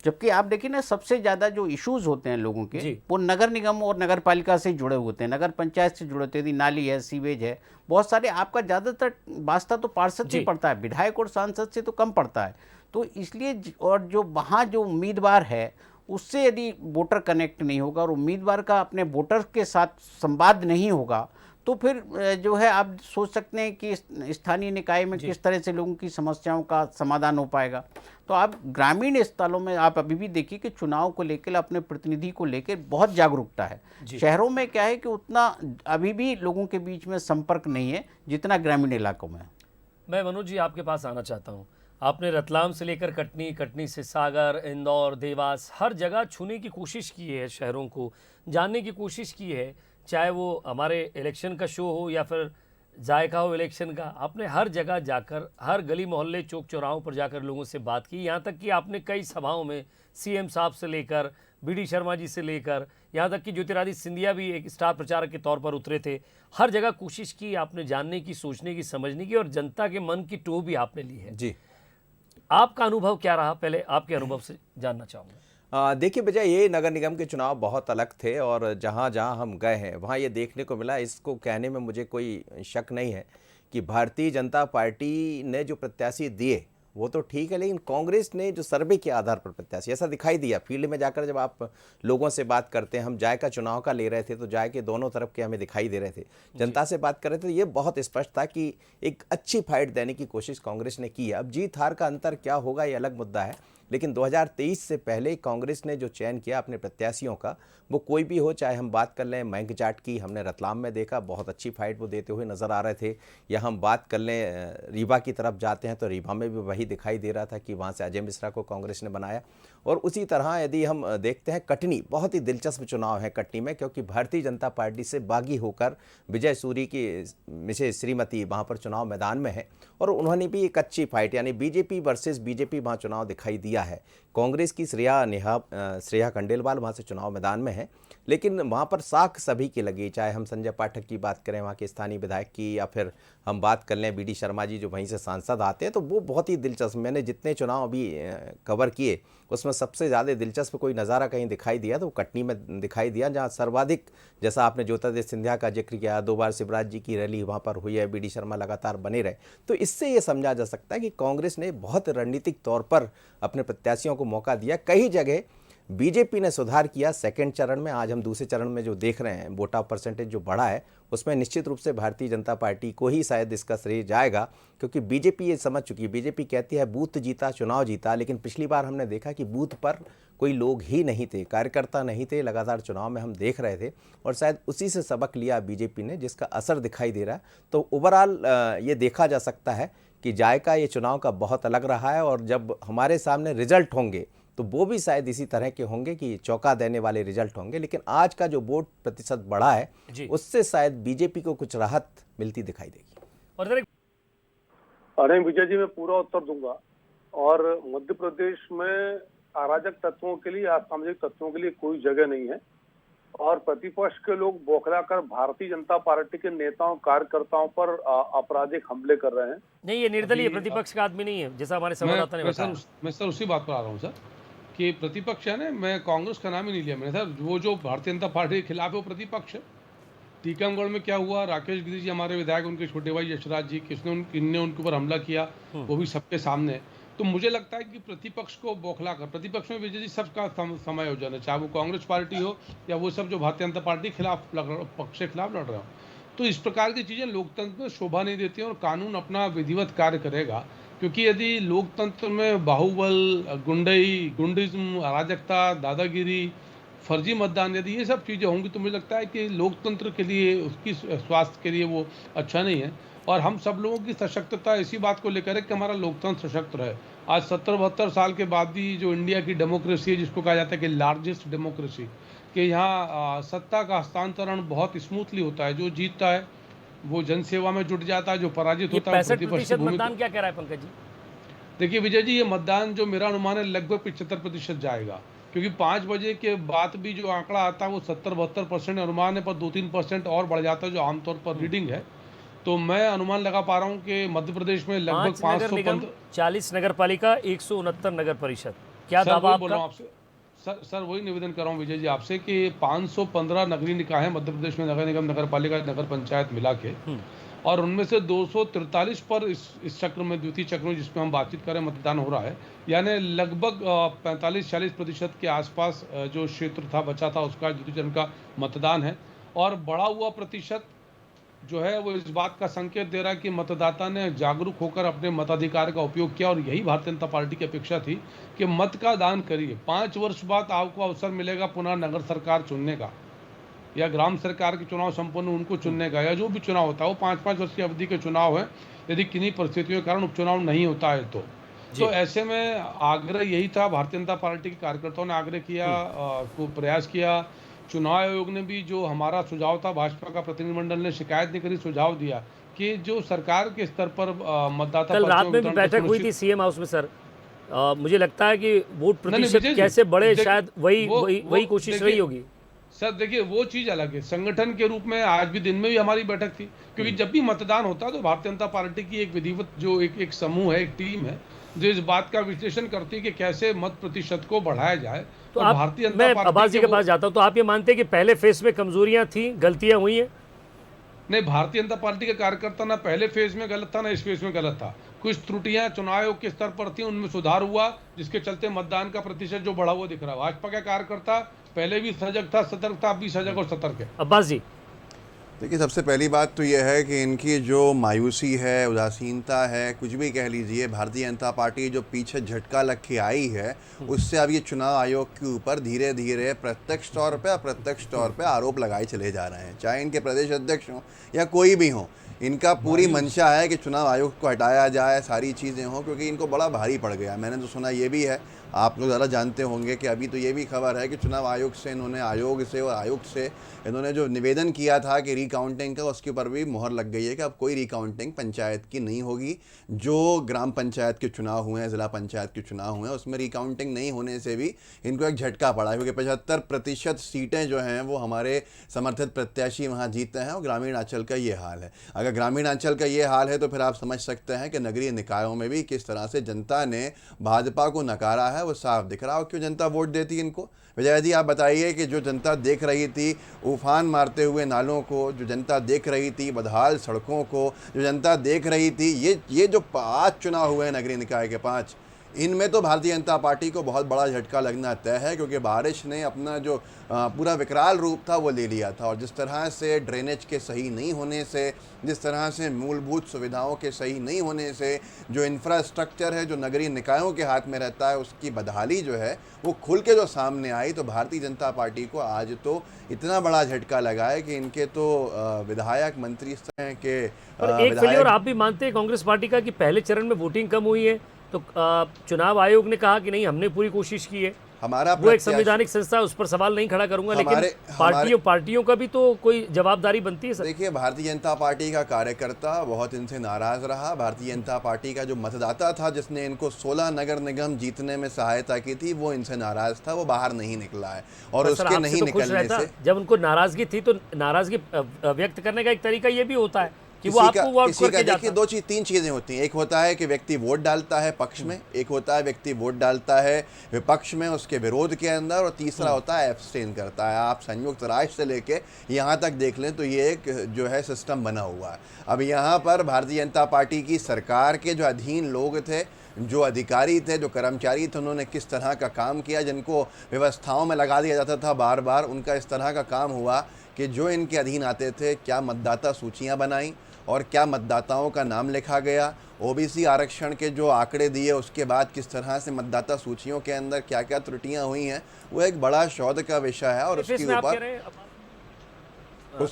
जबकि आप देखिए ना, सबसे ज़्यादा जो इश्यूज होते हैं लोगों के, वो नगर निगम और नगर पालिका से जुड़े होते हैं, नगर पंचायत से जुड़े होते हैं। नाली है, सीवेज है, बहुत सारे। आपका ज़्यादातर वास्ता तो पार्षद से पड़ता है, विधायक और सांसद से तो कम पड़ता है। तो इसलिए, और जो वहाँ जो उम्मीदवार है उससे यदि वोटर कनेक्ट नहीं होगा और उम्मीदवार का अपने वोटर के साथ संवाद नहीं होगा, तो फिर जो है आप सोच सकते हैं कि स्थानीय निकाय में किस तरह से लोगों की समस्याओं का समाधान हो पाएगा। तो आप ग्रामीण स्थलों में आप अभी भी देखिए कि चुनाव को लेकर, अपने प्रतिनिधि को लेकर बहुत जागरूकता है। शहरों में क्या है कि उतना अभी भी लोगों के बीच में संपर्क नहीं है जितना ग्रामीण इलाकों में। मैं मनोज जी आपके पास आना चाहता हूँ। आपने रतलाम से लेकर कटनी, कटनी से सागर, इंदौर, देवास, हर जगह छूने की कोशिश की है, शहरों को जानने की कोशिश की है, चाहे वो हमारे इलेक्शन का शो हो या फिर जायका हो इलेक्शन का। आपने हर जगह जाकर, हर गली मोहल्ले, चौक चौराहों पर जाकर लोगों से बात की। यहाँ तक कि आपने कई सभाओं में सीएम साहब से लेकर बीडी शर्मा जी से लेकर यहाँ तक कि ज्योतिरादित्य सिंधिया भी एक स्टार प्रचारक के तौर पर उतरे थे। हर जगह कोशिश की आपने जानने की, सोचने की, समझने की, और जनता के मन की टो भी आपने ली है। जी, आपका अनुभव क्या रहा? पहले आपके अनुभव से जानना चाहूँगा। देखिए भैया, ये नगर निगम के चुनाव बहुत अलग थे और जहाँ जहाँ हम गए हैं वहाँ ये देखने को मिला। इसको कहने में मुझे कोई शक नहीं है कि भारतीय जनता पार्टी ने जो प्रत्याशी दिए वो तो ठीक है, लेकिन कांग्रेस ने जो सर्वे के आधार पर प्रत्याशी, ऐसा दिखाई दिया फील्ड में जाकर, जब आप लोगों से बात करते हैं, हम जाय का चुनाव का ले रहे थे तो जाय के दोनों तरफ के हमें दिखाई दे रहे थे, जनता से बात कर रहे थे, तो ये बहुत स्पष्ट था कि एक अच्छी फाइट देने की कोशिश कांग्रेस ने की है। अब जीत हार का अंतर क्या होगा ये अलग मुद्दा है, लेकिन 2023 से पहले कांग्रेस ने जो चयन किया अपने प्रत्याशियों का, वो कोई भी हो, चाहे हम बात कर लें मयंक जाट की, हमने रतलाम में देखा बहुत अच्छी फाइट वो देते हुए नज़र आ रहे थे, या हम बात कर लें रीवा की तरफ जाते हैं तो रीवा में भी वही दिखाई दे रहा था कि वहाँ से अजय मिश्रा को कांग्रेस ने बनाया। और उसी तरह यदि हम देखते हैं कटनी, बहुत ही दिलचस्प चुनाव है कटनी में, क्योंकि भारतीय जनता पार्टी से बागी होकर विजय सूरी की मिसेज श्रीमती वहाँ पर चुनाव मैदान में है, और उन्होंने भी एक अच्छी फाइट, यानी बीजेपी वर्सेस बीजेपी वहाँ चुनाव दिखाई दिया है। कांग्रेस की श्रेया खंडेलवाल वहाँ से चुनाव मैदान में है, लेकिन वहाँ पर साख सभी की लगी, चाहे हम संजय पाठक की बात करें वहाँ के स्थानीय विधायक की, या फिर हम बात कर लें बीडी शर्मा जी जो वहीं से सांसद आते हैं, तो वो बहुत ही दिलचस्प, मैंने जितने चुनाव अभी कवर किए उसमें सबसे ज़्यादा दिलचस्प कोई नज़ारा कहीं दिखाई दिया तो वो कटनी में दिखाई दिया, जहाँ सर्वाधिक, जैसा आपने ज्योतिरादित्य सिंधिया का जिक्र किया, 2 बार शिवराज जी की रैली वहाँ पर हुई है, बीडी शर्मा लगातार बने रहे, तो इससे ये समझा जा सकता है कि कांग्रेस ने बहुत रणनीतिक तौर पर अपने प्रत्याशियों को मौका दिया। कई जगह बीजेपी ने सुधार किया सेकंड चरण में, आज हम दूसरे चरण में जो देख रहे हैं वोट ऑफ परसेंटेज जो बढ़ा है, उसमें निश्चित रूप से भारतीय जनता पार्टी को ही शायद इसका श्रेय जाएगा, क्योंकि बीजेपी ये समझ चुकी है। बीजेपी कहती है बूथ जीता चुनाव जीता, लेकिन पिछली बार हमने देखा कि बूथ पर कोई लोग ही नहीं थे, कार्यकर्ता नहीं थे, लगातार चुनाव में हम देख रहे थे, और शायद उसी से सबक लिया बीजेपी ने, जिसका असर दिखाई दे रहा है। तो ओवरऑल ये देखा जा सकता है कि जायका ये चुनाव का बहुत अलग रहा है, और जब हमारे सामने रिजल्ट होंगे तो वो भी शायद इसी तरह के होंगे कि चौंका देने वाले रिजल्ट होंगे, लेकिन आज का जो वोट प्रतिशत बढ़ा है उससे शायद बीजेपी को कुछ राहत मिलती दिखाई देगी। और जरा अरे विजय जी, मैं पूरा उत्तर दूंगा। और मध्य प्रदेश में अराजक तत्वों के लिए, असामाजिक तत्वों के लिए कोई जगह नहीं है, और प्रतिपक्ष के लोग बौखला कर भारतीय जनता पार्टी के नेताओं कार्यकर्ताओं पर आपराधिक हमले कर रहे हैं। नहीं, ये निर्दलीय प्रतिपक्ष का आदमी नहीं है, जैसा हमारे संवाददाता ने बताया। मैं सर उसी बात पर आ रहा हूँ सर, कि प्रतिपक्ष है ना, मैं कांग्रेस का नाम ही नहीं लिया मैंने सर, वो जो भारतीय जनता पार्टी के खिलाफ है वो प्रतिपक्ष है। टीकमगढ़ में क्या हुआ, राकेश गिरी जी हमारे विधायक, उनके छोटे भाई यशराज जी, इनने उनके ऊपर हमला किया, वो भी सबके सामने। तो मुझे लगता है कि प्रतिपक्ष को बौखला कर, प्रतिपक्ष में विजय जी सबका समायोजन है, चाहे वो कांग्रेस पार्टी हो या वो सब जो भारतीय जनता पार्टी खिलाफ पक्ष के खिलाफ लड़ रहे हो, तो इस प्रकार की चीज़ें लोकतंत्र में शोभा नहीं देती हैं, और कानून अपना विधिवत कार्य करेगा। क्योंकि यदि लोकतंत्र में बाहुबल, गुंडिज्म, अराजकता, दादागिरी, फर्जी मतदान, यदि ये सब चीज़ें होंगी तो मुझे लगता है कि लोकतंत्र के लिए, उसकी स्वास्थ्य के लिए वो अच्छा नहीं है। और हम सब लोगों की सशक्तता इसी बात को लेकर है कि हमारा लोकतंत्र सशक्त रहे। आज 70-72 साल के बाद भी जो इंडिया की डेमोक्रेसी है, जिसको कहा जाता है कि लार्जेस्ट डेमोक्रेसी, कि यहाँ सत्ता का हस्तांतरण बहुत स्मूथली होता है, जो जीतता है वो जनसेवा में जुट जाता है, जो पराजित होता है 65% मतदान क्या कह रहा है पंकज जी? देखिए विजय जी, ये मतदान जो मेरा अनुमान है लगभग 75% जाएगा, क्योंकि 5 बजे के बाद भी जो आंकड़ा आता है वो 70-72% अनुमान है, पर 2-3% और बढ़ जाता है जो आमतौर पर रीडिंग है। तो मैं अनुमान लगा पा रहा हूँ कि मध्य प्रदेश में लगभग 40 नगर पालिका, 169 नगर परिषद, क्या दावा आपका? आपसे सर वही निवेदन कर रहा हूँ विजय जी आपसे कि 515 नगरीय निकाय हैं मध्य प्रदेश में, नगर निगम, नगर पालिका, नगर पंचायत मिला के, और उनमें से 243 पर इस चक्र में, द्वितीय चक्र में जिसमें हम बातचीत करें, मतदान हो रहा है। यानी लगभग 45-46% के आसपास जो क्षेत्र था बचा था उसका द्वितीय चरण का मतदान है, और बढ़ा हुआ प्रतिशत जो है वो इस बात का संकेत दे रहा है कि मतदाता ने जागरूक होकर अपने मताधिकार का उपयोग किया, और यही भारतीय जनता पार्टी की अपेक्षा थी कि मत का दान करिए। 5 वर्ष बाद आपको अवसर मिलेगा पुनः नगर सरकार चुनने का, या ग्राम सरकार के चुनाव संपन्न उनको चुनने का, या जो भी चुनाव होता है वो 5-5 वर्ष की अवधि के चुनाव है, यदि किन्हीं परिस्थितियों के कारण उपचुनाव नहीं होता है तो ऐसे में आग्रह यही था, भारतीय जनता पार्टी के कार्यकर्ताओं ने आग्रह किया, प्रयास किया। चुनाव आयोग ने भी जो हमारा सुझाव था, भाजपा का प्रतिनिधिमंडल ने शिकायत नहीं करी, सुझाव दिया कि जो सरकार के स्तर पर मतदाता, कल रात में भी बैठक हुई थी सीएम हाउस में सर, मुझे लगता है कि वोट प्रतिशत कैसे बढ़े, शायद वही कोशिश रही होगी। सर देखिए, वो चीज अलग है, संगठन के रूप में आज भी दिन में भी हमारी बैठक थी, क्योंकि जब भी मतदान होता है तो भारतीय जनता पार्टी की एक विधिवत जो एक समूह है, एक टीम है, जो इस बात का विश्लेषण करती है कि कैसे मत प्रतिशत को बढ़ाया जाए। तो भारतीय जनता पार्टी, मैं अब्बास जी के पास जाता हूं, तो आप ये मानते हैं कि पहले फेज में कमजोरियां थी, गलतियां हुई हैं? नहीं, भारतीय जनता पार्टी के कार्यकर्ता ना पहले फेज में गलत था ना इस फेज में गलत था। कुछ त्रुटियां चुनाव आयोग के स्तर पर थी, उनमें सुधार हुआ, जिसके चलते मतदान का प्रतिशत जो बढ़ा हुआ दिख रहा है। भाजपा का कार्यकर्ता पहले भी सजग था, सतर्क था, अब भी सजग और सतर्क है। अब्बास जी, देखिए, सबसे पहली बात तो यह है कि इनकी जो मायूसी है, उदासीनता है, कुछ भी कह लीजिए, भारतीय जनता पार्टी जो पीछे झटका लग के आई है, उससे अब ये चुनाव आयोग के ऊपर धीरे धीरे प्रत्यक्ष तौर पे अप्रत्यक्ष तौर पे आरोप लगाए चले जा रहे हैं। चाहे इनके प्रदेश अध्यक्ष हों या कोई भी हो, इनका पूरी मंशा है कि चुनाव आयोग को हटाया जाए, सारी चीज़ें हों, क्योंकि इनको बड़ा भारी पड़ गया। मैंने तो सुना ये भी है, आप लोग ज़्यादा जानते होंगे कि अभी तो ये भी खबर है कि चुनाव आयोग से इन्होंने आयोग से इन्होंने जो निवेदन किया था कि रिकाउंटिंग का, उसके ऊपर भी मुहर लग गई है कि अब कोई रिकाउंटिंग पंचायत की नहीं होगी। जो ग्राम पंचायत के चुनाव हुए हैं, ज़िला पंचायत के चुनाव हुए हैं, उसमें रिकाउंटिंग नहीं होने से भी इनको एक झटका पड़ा है, क्योंकि 75% सीटें जो हैं वो हमारे समर्थित प्रत्याशी वहाँ जीते हैं। और ग्रामीण अंचल का ये हाल है। अगर ग्रामीण अंचल का ये हाल है तो फिर आप समझ सकते हैं कि नगरीय निकायों में भी किस तरह से जनता ने भाजपा को नकारा है, वो साफ दिख रहा है। और क्यों जनता वोट देती है इनको? विजय जी, आप बताइए कि जो जनता देख रही थी उफान मारते हुए नालों को, जो जनता देख रही थी बदहाल सड़कों को, जो जनता देख रही थी ये जो 5 चुनाव हुए हैं नगरीय निकाय के 5, इनमें तो भारतीय जनता पार्टी को बहुत बड़ा झटका लगना तय है, क्योंकि बारिश ने अपना जो पूरा विकराल रूप था वो ले लिया था। और जिस तरह से ड्रेनेज के सही नहीं होने से, जिस तरह से मूलभूत सुविधाओं के सही नहीं होने से, जो इंफ्रास्ट्रक्चर है जो नगरीय निकायों के हाथ में रहता है, उसकी बदहाली जो है वो खुल के जो सामने आई, तो भारतीय जनता पार्टी को आज तो इतना बड़ा झटका लगा है कि इनके तो विधायक मंत्री इस तरह के और एक फेलियर आप भी मानते हैं कांग्रेस पार्टी का कि पहले चरण में वोटिंग कम हुई है, तो चुनाव आयोग ने कहा कि नहीं, हमने पूरी कोशिश की है। हमारा वो एक संवैधानिक संस्था है, उस पर सवाल नहीं खड़ा करूंगा, लेकिन पार्टियों का भी तो कोई जवाबदारी बनती है सर। देखिए, भारतीय जनता पार्टी का कार्यकर्ता बहुत इनसे नाराज रहा। भारतीय जनता पार्टी का जो मतदाता था जिसने इनको 16 नगर निगम जीतने में सहायता की थी, वो इनसे नाराज था, वो बाहर नहीं निकला है। और उसके नहीं निकलने से जब उनको नाराजगी थी तो नाराजगी व्यक्त करने का एक तरीका ये भी होता है कि वो आपको वोट करके जाता है। देखिए, 3 चीजें होती हैं। एक होता है कि व्यक्ति वोट डालता है पक्ष में, एक होता है व्यक्ति वोट डालता है विपक्ष में उसके विरोध के अंदर, और तीसरा होता है एब्सटेन करता है। आप संयुक्त राष्ट्र से लेके यहाँ तक देख लें तो ये एक जो है सिस्टम बना हुआ है। अब यहाँ पर भारतीय जनता पार्टी की सरकार के जो अधीन लोग थे, जो अधिकारी थे, जो कर्मचारी थे, उन्होंने किस तरह का काम किया, जिनको व्यवस्थाओं में लगा दिया जाता था बार बार, उनका इस तरह का काम हुआ कि जो इनके अधीन आते थे, क्या मतदाता सूचियाँ बनाई और क्या मतदाताओं का नाम लिखा गया, ओबीसी आरक्षण के जो आंकड़े दिए उसके बाद किस तरह से मतदाता सूचियों के अंदर क्या क्या त्रुटियां हुई हैं, वो एक बड़ा शोध का विषय है। और उसके ऊपर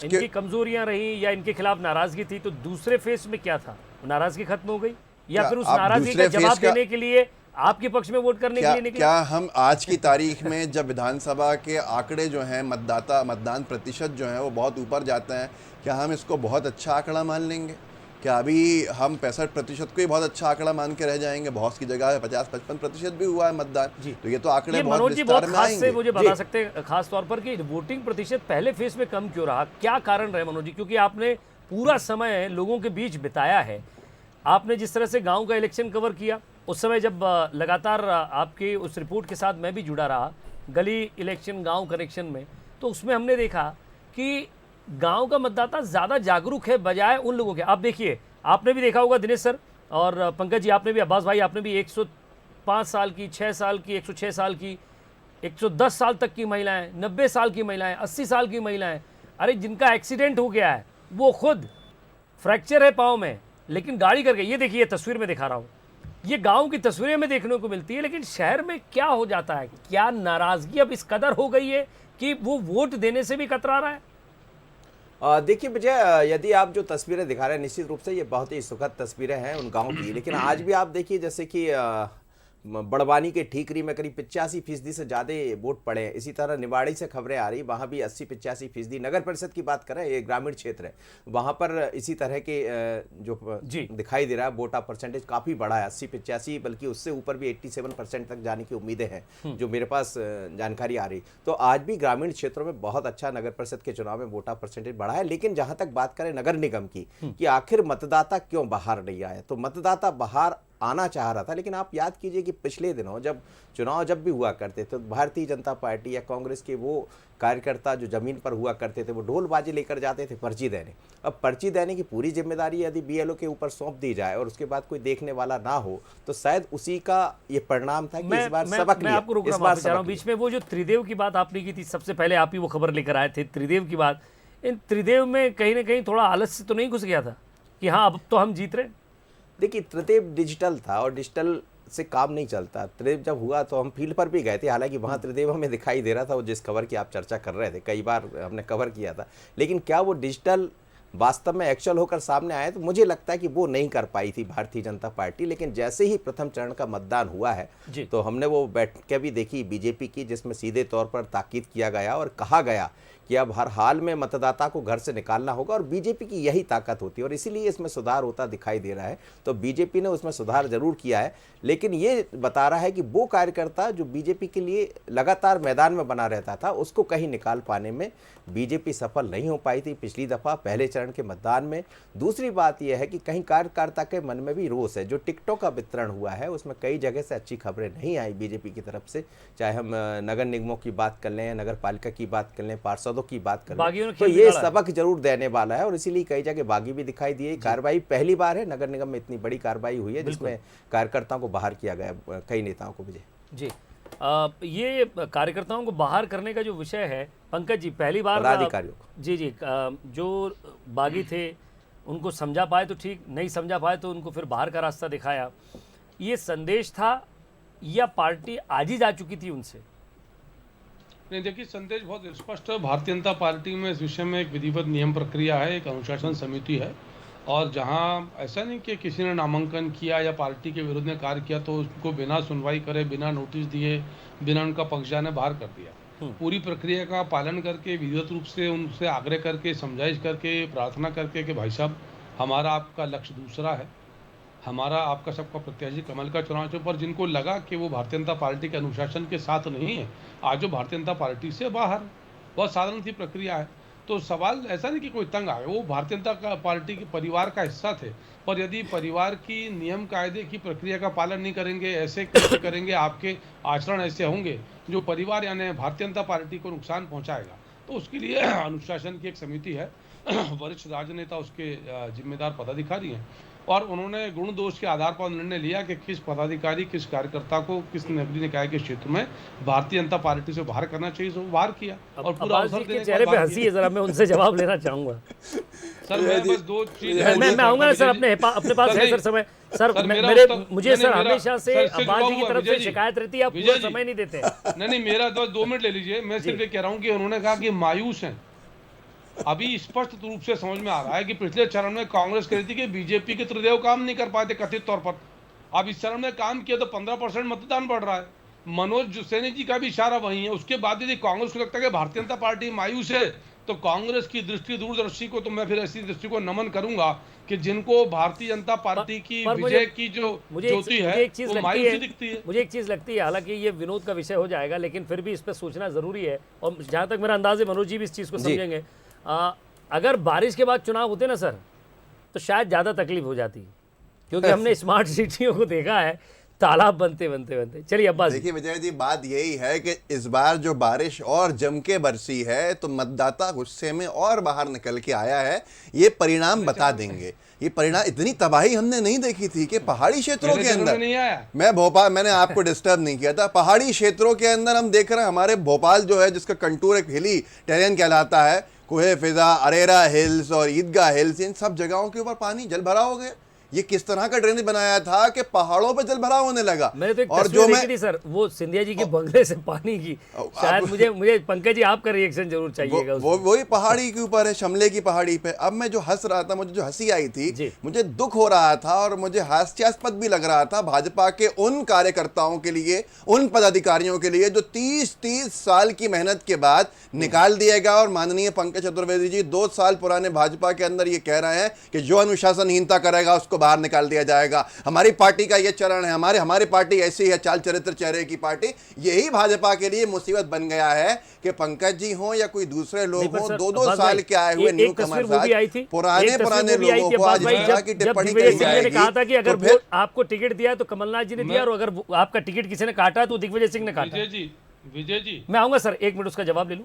इनकी कमजोरियां रही या इनके खिलाफ नाराजगी थी, तो दूसरे फेज में क्या था? नाराजगी खत्म हो गई या फिर उस नाराजगी का जवाब देने के लिए आपके पक्ष में वोट करने के लिए निकले? क्या हम आज की तारीख में जब विधानसभा के आंकड़े जो हैं, मतदान प्रतिशत जो है वो बहुत ऊपर जाता है, क्या हम इसको बहुत अच्छा आंकड़ा मान लेंगे? क्या अभी हम 65% को ही बहुत अच्छा आंकड़ा मान के रह जाएंगे? बहुत की जगह 50-55% भी हुआ है मतदान। तो ये तो आंकड़े बहुत विस्तार में आएंगे। मुझे बता सकते हैं खास तौर पर कि वोटिंग प्रतिशत पहले फेज में कम क्यों रहा, क्या कारण रहे मनोज जी? क्योंकि आपने पूरा समय लोगों के बीच बिताया है, आपने जिस तरह से गाँव का इलेक्शन कवर किया, उस समय जब लगातार आपके उस रिपोर्ट के साथ मैं भी जुड़ा रहा, गली इलेक्शन गांव कनेक्शन में, तो उसमें हमने देखा कि गांव का मतदाता ज़्यादा जागरूक है बजाय उन लोगों के। आप देखिए, आपने भी देखा होगा दिनेश सर और पंकज जी, आपने भी, अब्बास भाई आपने भी, 105 साल की, 6 साल की, 106 साल की, 110 साल तक की महिलाएं, 90 साल की महिलाएं, 80 साल की महिलाएं, अरे जिनका एक्सीडेंट हो गया है, वो खुद फ्रैक्चर है पाँव में, लेकिन गाड़ी करके, ये देखिए तस्वीर में दिखा रहा हूँ, ये गांव की तस्वीरें में देखने को मिलती है। लेकिन शहर में क्या हो जाता है? क्या नाराजगी अब इस कदर हो गई है कि वो वोट देने से भी कतरा रहा है? देखिए विजय, यदि आप जो तस्वीरें दिखा रहे हैं, निश्चित रूप से ये बहुत ही सुखद तस्वीरें हैं उन गांव की, लेकिन आज भी आप देखिए जैसे कि बड़वानी के ठीकरी में करीब 85% से ज़्यादा वोट पड़े हैं। इसी तरह निवाड़ी से खबरें आ रही, वहाँ भी 80-85%। नगर परिषद की बात करें, ये ग्रामीण क्षेत्र है, वहाँ पर इसी तरह के जो दिखाई दे रहा है वोटा परसेंटेज काफ़ी बड़ा है, 80-85, बल्कि उससे ऊपर भी 87% तक जाने की उम्मीदें हैं जो मेरे पास जानकारी आ रही। तो आज भी ग्रामीण क्षेत्रों में बहुत अच्छा नगर परिषद के चुनाव में वोटा परसेंटेज बढ़ा है। लेकिन जहाँ तक बात करें नगर निगम की कि आखिर मतदाता क्यों बाहर नहीं आया, तो मतदाता बाहर आना चाह रहा था। लेकिन आप याद कीजिए कि पिछले दिनों जब चुनाव जब भी हुआ करते थे तो भारतीय जनता पार्टी या कांग्रेस के वो कार्यकर्ता जो जमीन पर हुआ करते थे वो ढोलबाजी लेकर जाते थे पर्ची देने। अब पर्ची देने की पूरी जिम्मेदारी यदि बीएलओ के ऊपर सौंप दी जाए और उसके बाद कोई देखने वाला ना हो तो शायद उसी का ये परिणाम था कि इस बार सबक मैं लिया। आपको रोक इस रहा बार हूं, चाह रहा हूं सबक बीच में। वो जो त्रिदेव की बात आपने की थी, सबसे पहले आप ही वो खबर लेकर आए थे त्रिदेव की बात। इन त्रिदेव में कहीं ना कहीं थोड़ा आलस्य तो नहीं घुस गया था कि हाँ अब तो हम जीत रहे? देखिए, त्रिदेव डिजिटल था और डिजिटल से काम नहीं चलता। त्रिदेव जब हुआ तो हम फील्ड पर भी गए थे, हालांकि वहाँ त्रिदेव हमें दिखाई दे रहा था, वो जिस कवर की आप चर्चा कर रहे थे कई बार हमने कवर किया था। लेकिन क्या वो डिजिटल वास्तव में एक्चुअल होकर सामने आए? तो मुझे लगता है कि वो नहीं कर पाई थी भारतीय जनता पार्टी। लेकिन जैसे ही प्रथम चरण का मतदान हुआ है तो हमने वो बैठकें भी देखी बीजेपी की, जिसमें सीधे तौर पर ताकीद किया गया और कहा गया कि अब हर हाल में मतदाता को घर से निकालना होगा और बीजेपी की यही ताकत होती है और इसीलिए इसमें सुधार होता दिखाई दे रहा है। तो बीजेपी ने उसमें सुधार जरूर किया है, लेकिन ये बता रहा है कि वो कार्यकर्ता जो बीजेपी के लिए लगातार मैदान में बना रहता था उसको कहीं निकाल पाने में बीजेपी सफल नहीं हो पाई थी पिछली दफा पहले चरण के मतदान में। दूसरी बात यह है कि कहीं कार्यकर्ता के मन में भी रोष है। जो टिकटों का वितरण हुआ है उसमें कई जगह से अच्छी खबरें नहीं आई बीजेपी की तरफ से, चाहे हम नगर निगमों की बात कर लें, नगर पालिका की बात कर लें, पार्षदों की बात कर लें, तो ये सबक जरूर देने वाला है और इसीलिए कई जगह बागी भी दिखाई दिए। कार्रवाई पहली बार है नगर निगम में इतनी बड़ी कार्रवाई हुई है जिसमें कार्यकर्ताओं को बाहर किया गया, कई नेताओं को भी। जी ये कार्यकर्ताओं को बाहर करने का जो विषय है पंकज जी, पहली बार पदाधिकारियों को जी जो बागी थे उनको समझा पाए तो ठीक, नहीं समझा पाए तो उनको फिर बाहर का रास्ता दिखाया। ये संदेश था या पार्टी आज ही जा चुकी थी उनसे? नहीं, देखिए संदेश बहुत स्पष्ट है। भारतीय जनता पार्टी में इस विषय में एक विधिवत नियम प्रक्रिया है, एक अनुशासन समिति है और जहां ऐसा नहीं कि किसी ने नामांकन किया या पार्टी के विरोध में कार्य किया तो उसको बिना सुनवाई करे, बिना नोटिस दिए, बिना उनका पक्ष जाने बाहर कर दिया। पूरी प्रक्रिया का पालन करके विधिवत रूप से उनसे आग्रह करके, समझाइश करके, प्रार्थना करके कि भाई साहब हमारा आपका लक्ष्य दूसरा है, हमारा आपका सबका प्रत्याशी कमल का चुनाव है, पर जिनको लगा कि वो भारतीय जनता पार्टी के अनुशासन के साथ नहीं है, आज वो भारतीय जनता पार्टी से बाहर, बहुत साधारण सी प्रक्रिया है। तो सवाल ऐसा नहीं कि कोई तंग आ गया, वो भारतीय जनता पार्टी के परिवार का हिस्सा थे, पर यदि परिवार की नियम कायदे की प्रक्रिया का पालन नहीं करेंगे, ऐसे कृत्य करेंगे, आपके आचरण ऐसे होंगे जो परिवार यानी भारतीय जनता पार्टी को नुकसान पहुंचाएगा, तो उसके लिए अनुशासन की एक समिति है, वरिष्ठ राजनेता उसके जिम्मेदार पदाधिकारी हैं और उन्होंने गुण दोष के आधार पर निर्णय लिया कि किस पदाधिकारी, किस कार्यकर्ता को किस नगरीय निकाय के क्षेत्र में भारतीय जनता पार्टी से बाहर करना चाहिए, तो बाहर किया और पूरा अवसर देने के चेहरे पे हंसी है, जरा मैं उनसे जवाब लेना चाहूंगा। सर मैं बस दो चीज मैं आऊंगा सर, अपने पास है सर समय। सर मुझे सर हमेशा से अब्बास जी की तरफ से शिकायत रहती है, आप पूरा समय नहीं देते। नहीं मेरा 2 मिनट ले लीजिए। मैं सिर्फ ये कह रहा हूँ कि उन्होंने कहा कि मायूस हैं। अभी स्पष्ट रूप से समझ में आ रहा है कि पिछले चरण में कांग्रेस कह रही थी कि बीजेपी के त्रिदेव काम नहीं कर पाए थे कथित तौर पर, अब इस चरण में काम किया तो 15% मतदान बढ़ रहा है। मनोज सैनी जी का भी इशारा वही है। उसके बाद यदि कांग्रेस को लगता है कि भारतीय जनता पार्टी मायूस है तो कांग्रेस की दृष्टि, दूरदर्शी को तो मैं फिर ऐसी दृष्टि को नमन करूंगा कि जिनको भारतीय जनता पार्टी की विजय की जो ज्योति है वो मायूसी दिखती है। मुझे एक चीज लगती है, हालांकि ये विनोद का विषय हो जाएगा, लेकिन फिर भी इस पर सोचना जरूरी है और जहां तक मेरा अंदाज है मनोज जी भी इस चीज को समझेंगे। अगर बारिश के बाद चुनाव होते ना सर तो शायद ज़्यादा तकलीफ हो जाती, क्योंकि हमने स्मार्ट सिटियों को देखा है तालाब बनते बनते बनते। चलिए अब्बास देखिए विजय जी, बात यही है कि इस बार जो बारिश और जम के बरसी है तो मतदाता गुस्से में और बाहर निकल के आया है। ये परिणाम बता देंगे। ये परिणाम, इतनी तबाही हमने नहीं देखी थी कि पहाड़ी क्षेत्रों के अंदर, मैं भोपाल, मैंने आपको डिस्टर्ब नहीं किया था, पहाड़ी क्षेत्रों के अंदर हम देख रहे हैं हमारे भोपाल जो है जिसका कंटूर एक हिली टेरेन कहलाता है, कोहे फिजा, अरेरा हिल्स और ईदगाह हिल्स, इन सब जगहों के ऊपर पानी जल भरा हो गया। ये किस तरह का ड्रेनेज बनाया था कि पहाड़ों पे जल भराव होने लगा। मैंने तो एक और जो मैं थी सर वो सिंधिया जी के बंगले से पानी की, शायद मुझे पंकज जी आपका रिएक्शन जरूर चाहिएगा। वही पहाड़ी के ऊपर है, शमले की पहाड़ी पे। अब मैं जो हंस रहा था, मुझे जो हंसी आई थी, मुझे दुख हो रहा था और मुझे हास्यास्पद भी लग रहा था भाजपा के उन कार्यकर्ताओं के लिए, उन पदाधिकारियों के लिए जो 30 साल की मेहनत के बाद निकाल दिया गया। और माननीय पंकज चतुर्वेदी जी 2 साल पुराने भाजपा के अंदर ये कह रहे हैं कि जो अनुशासनहीनता करेगा उसको उसको बाहर निकाल दिया जाएगा। हमारी पार्टी का ये चरण है, हमारी पार्टी ऐसी है, चाल चरित्र चेहरे की पार्टी। यही भाजपा के लिए मुसीबत बन गया है कि पंकज जी हो या कोई दूसरे लोग हो, 2-2 साल के आए हुए न्यू कमर्स पुराने लोगों को आज इस तरह की टिप्पणी करी जाएगी। कहा था कि अगर आपको टिकट दिया है तो कमलनाथ जी ने दिया, और अगर आपका टिकट किसी ने काटा तो दिग्विजय सिंह ने काटा। विजय जी मैं आऊंगा सर, 1 मिनट उसका जवाब ले लूं।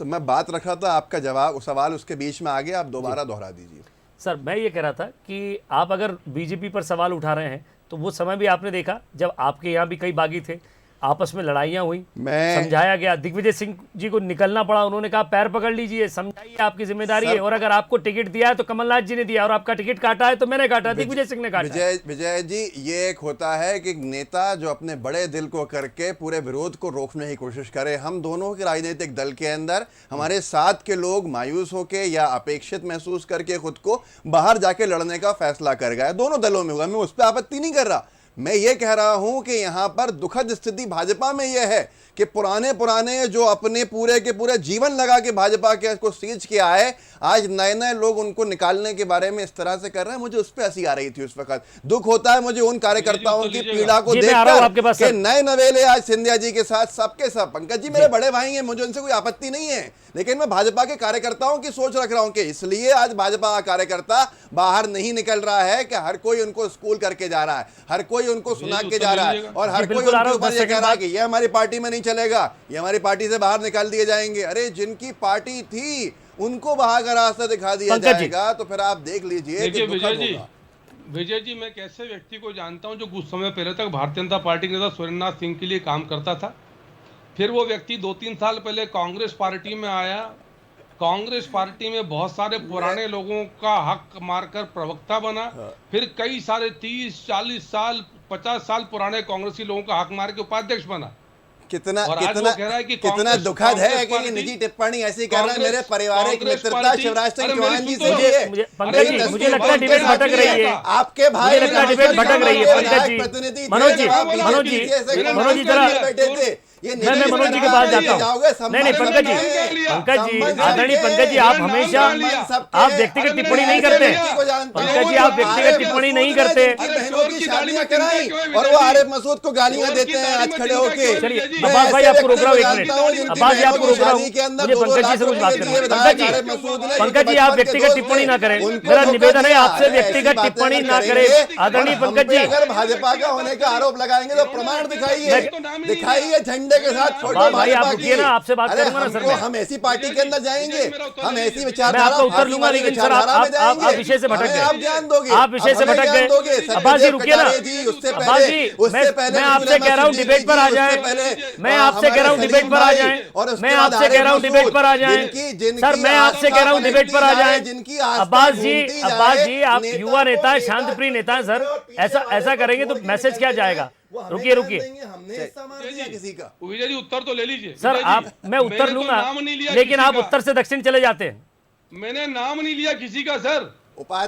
मैं बात रखा था, आपका जवाब सवाल उसके बीच में आ गया, आप दोबारा दोहरा दीजिए। सर मैं ये कह रहा था कि आप अगर बीजेपी पर सवाल उठा रहे हैं तो वो समय भी आपने देखा जब आपके यहाँ भी कई बागी थे, आपस में लड़ाइयाँ हुई, समझाया गया, दिग्विजय सिंह जी को निकलना पड़ा, उन्होंने कहा पैर पकड़ लीजिए, समझाइए, आपकी जिम्मेदारी है। और अगर आपको टिकट दिया है तो कमलनाथ जी ने दिया, और आपका टिकट काटा है तो मैंने काटा, दिग्विजय सिंह ने काटा। विजय जी, ये एक होता है कि नेता जो अपने बड़े दिल को करके पूरे विरोध को रोकने की कोशिश करे। हम दोनों के राजनीतिक दल के अंदर हमारे साथ के लोग मायूस होके या अपेक्षित महसूस करके खुद को बाहर जाके लड़ने का फैसला कर गए, दोनों दलों में हुआ। मैं उस पर आपत्ति नहीं कर रहा, मैं ये कह रहा हूं कि यहां पर दुखद स्थिति भाजपा में यह है कि पुराने जो अपने पूरे के पूरे जीवन लगा के भाजपा के को सींच के आए, आज नए लोग उनको निकालने के बारे में इस तरह से कर रहे हैं। मुझे उस पर हंसी आ रही थी उस वक्त, दुख होता है मुझे उन कार्यकर्ताओं की पीड़ा को देखकर कि नए नवेले आज सिंधिया जी के साथ सबके सब, पंकज जी मेरे बड़े भाई हैं, मुझे उनसे कोई आपत्ति नहीं है, लेकिन मैं भाजपा के कार्यकर्ताओं की सोच रख रहा हूं कि इसलिए आज भाजपा का कार्यकर्ता बाहर नहीं निकल रहा है कि हर कोई उनको स्कूल करके जा रहा है, हर कोई उनको सुना के जा रहा है, और हर कोई उनके ऊपर ये कह रहा है कि ये हमारी पार्टी में नहीं चलेगा, ये हमारी पार्टी से बाहर निकाल दिए जाएंगे। अरे जिनकी पार्टी थी उनको बाहर का रास्ता दिखा दिया जाएगा तो फिर आप देख लीजिए कि विजय जी, मैं कैसे व्यक्ति को जानता हूं जो कुछ समय पहले तक भारतीय जनता पार्टी के नेता सुरेंद्र सिंह के लिए काम करता था, फिर वो व्यक्ति 2-3 साल पहले कांग्रेस पार्टी में आया, कांग्रेस पार्टी में बहुत सारे पुराने लोगों का हक मारकर प्रवक्ता बना, फिर कई सारे 30-40 साल 50 साल पुराने कांग्रेसी लोगों का हक मार के उपाध्यक्ष बना। कितना दुखद है कि ये निजी टिप्पणी ऐसी कर रहे हैं। मेरे पारिवारिक मित्रता शिवराज सिंह चौहान जी से पंकज जी मुझे लगता है डिबेट भटक रही है, आपके भाई लगता है डिबेट भटक रही है। पंकज जी, मनोज जी जरा मैं मनोज जी के पास जाता हूँ। नहीं पंकज जी, आदरणीय पंकज जी, आप हमेशा आप व्यक्तिगत टिप्पणी नहीं करते। पंकज जी, आप व्यक्तिगत टिप्पणी नहीं करते। बहनों की शादियां कराई और वो आरिफ मसूद को गालियां देते हैं आज खड़े होके। चलिए अब्बास भाई आपको रोक रहा हूँ, 1 मिनट अब्बास जी आपको रोक रहा हूँ, मुझे पंकज जी से कुछ बात करनी है। पंकज जी आप व्यक्तिगत टिप्पणी ना करें, मेरा निवेदन है आपसे व्यक्तिगत टिप्पणी ना करें। आदरणीय पंकज जी, अगर भाजपा का होने का आरोप लगाएंगे तो प्रमाण दिखाइए झंडे के साथ। भाई आप रुकिए ना, आपसे बात करूंगा ना सर। हम ऐसी पार्टी के अंदर जाएंगे, हम ऐसी विचारधारा, मैं आपका उत्तर लूंगा, लेकिन सर आप विषय से भटक गए, आप ज्ञान दोगे, आप विषय से भटक गए। अब्बास जी रुकिए ना, अब्बास जी मैं आपसे कह रहा हूँ डिबेट पर आ जाए, मैं आपसे कह रहा हूँ डिबेट पर आ जाए, मैं आपसे कह रहा हूँ डिबेट पर आ जाए सर, मैं आपसे कह रहा हूँ डिबेट पर आ जाए। अब्बास जी आप युवा नेता है, शांत प्रिय नेता है सर, ऐसा करेंगे तो मैसेज क्या जाएगा? रुकिए किसी का विजय जी उत्तर तो ले लीजिए सर। मैं उत्तर लूंगा, लेकिन आप उत्तर से दक्षिण चले जाते हैं। मैंने नाम नहीं लिया किसी का सर, नहीं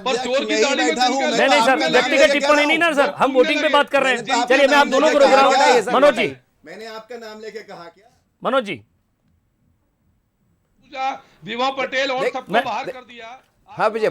सर, व्यक्तिगत टिप्पणी नहीं ना सर, हम वोटिंग पे बात कर रहे हैं। चलिए मैं आप दोनों को रोक रहा हूँ। मनोज जी, मैंने आपका नाम लेके कहा क्या? मनोज जी, विभा पटेल और सबको बाहर कर दिया। हाँ विजय,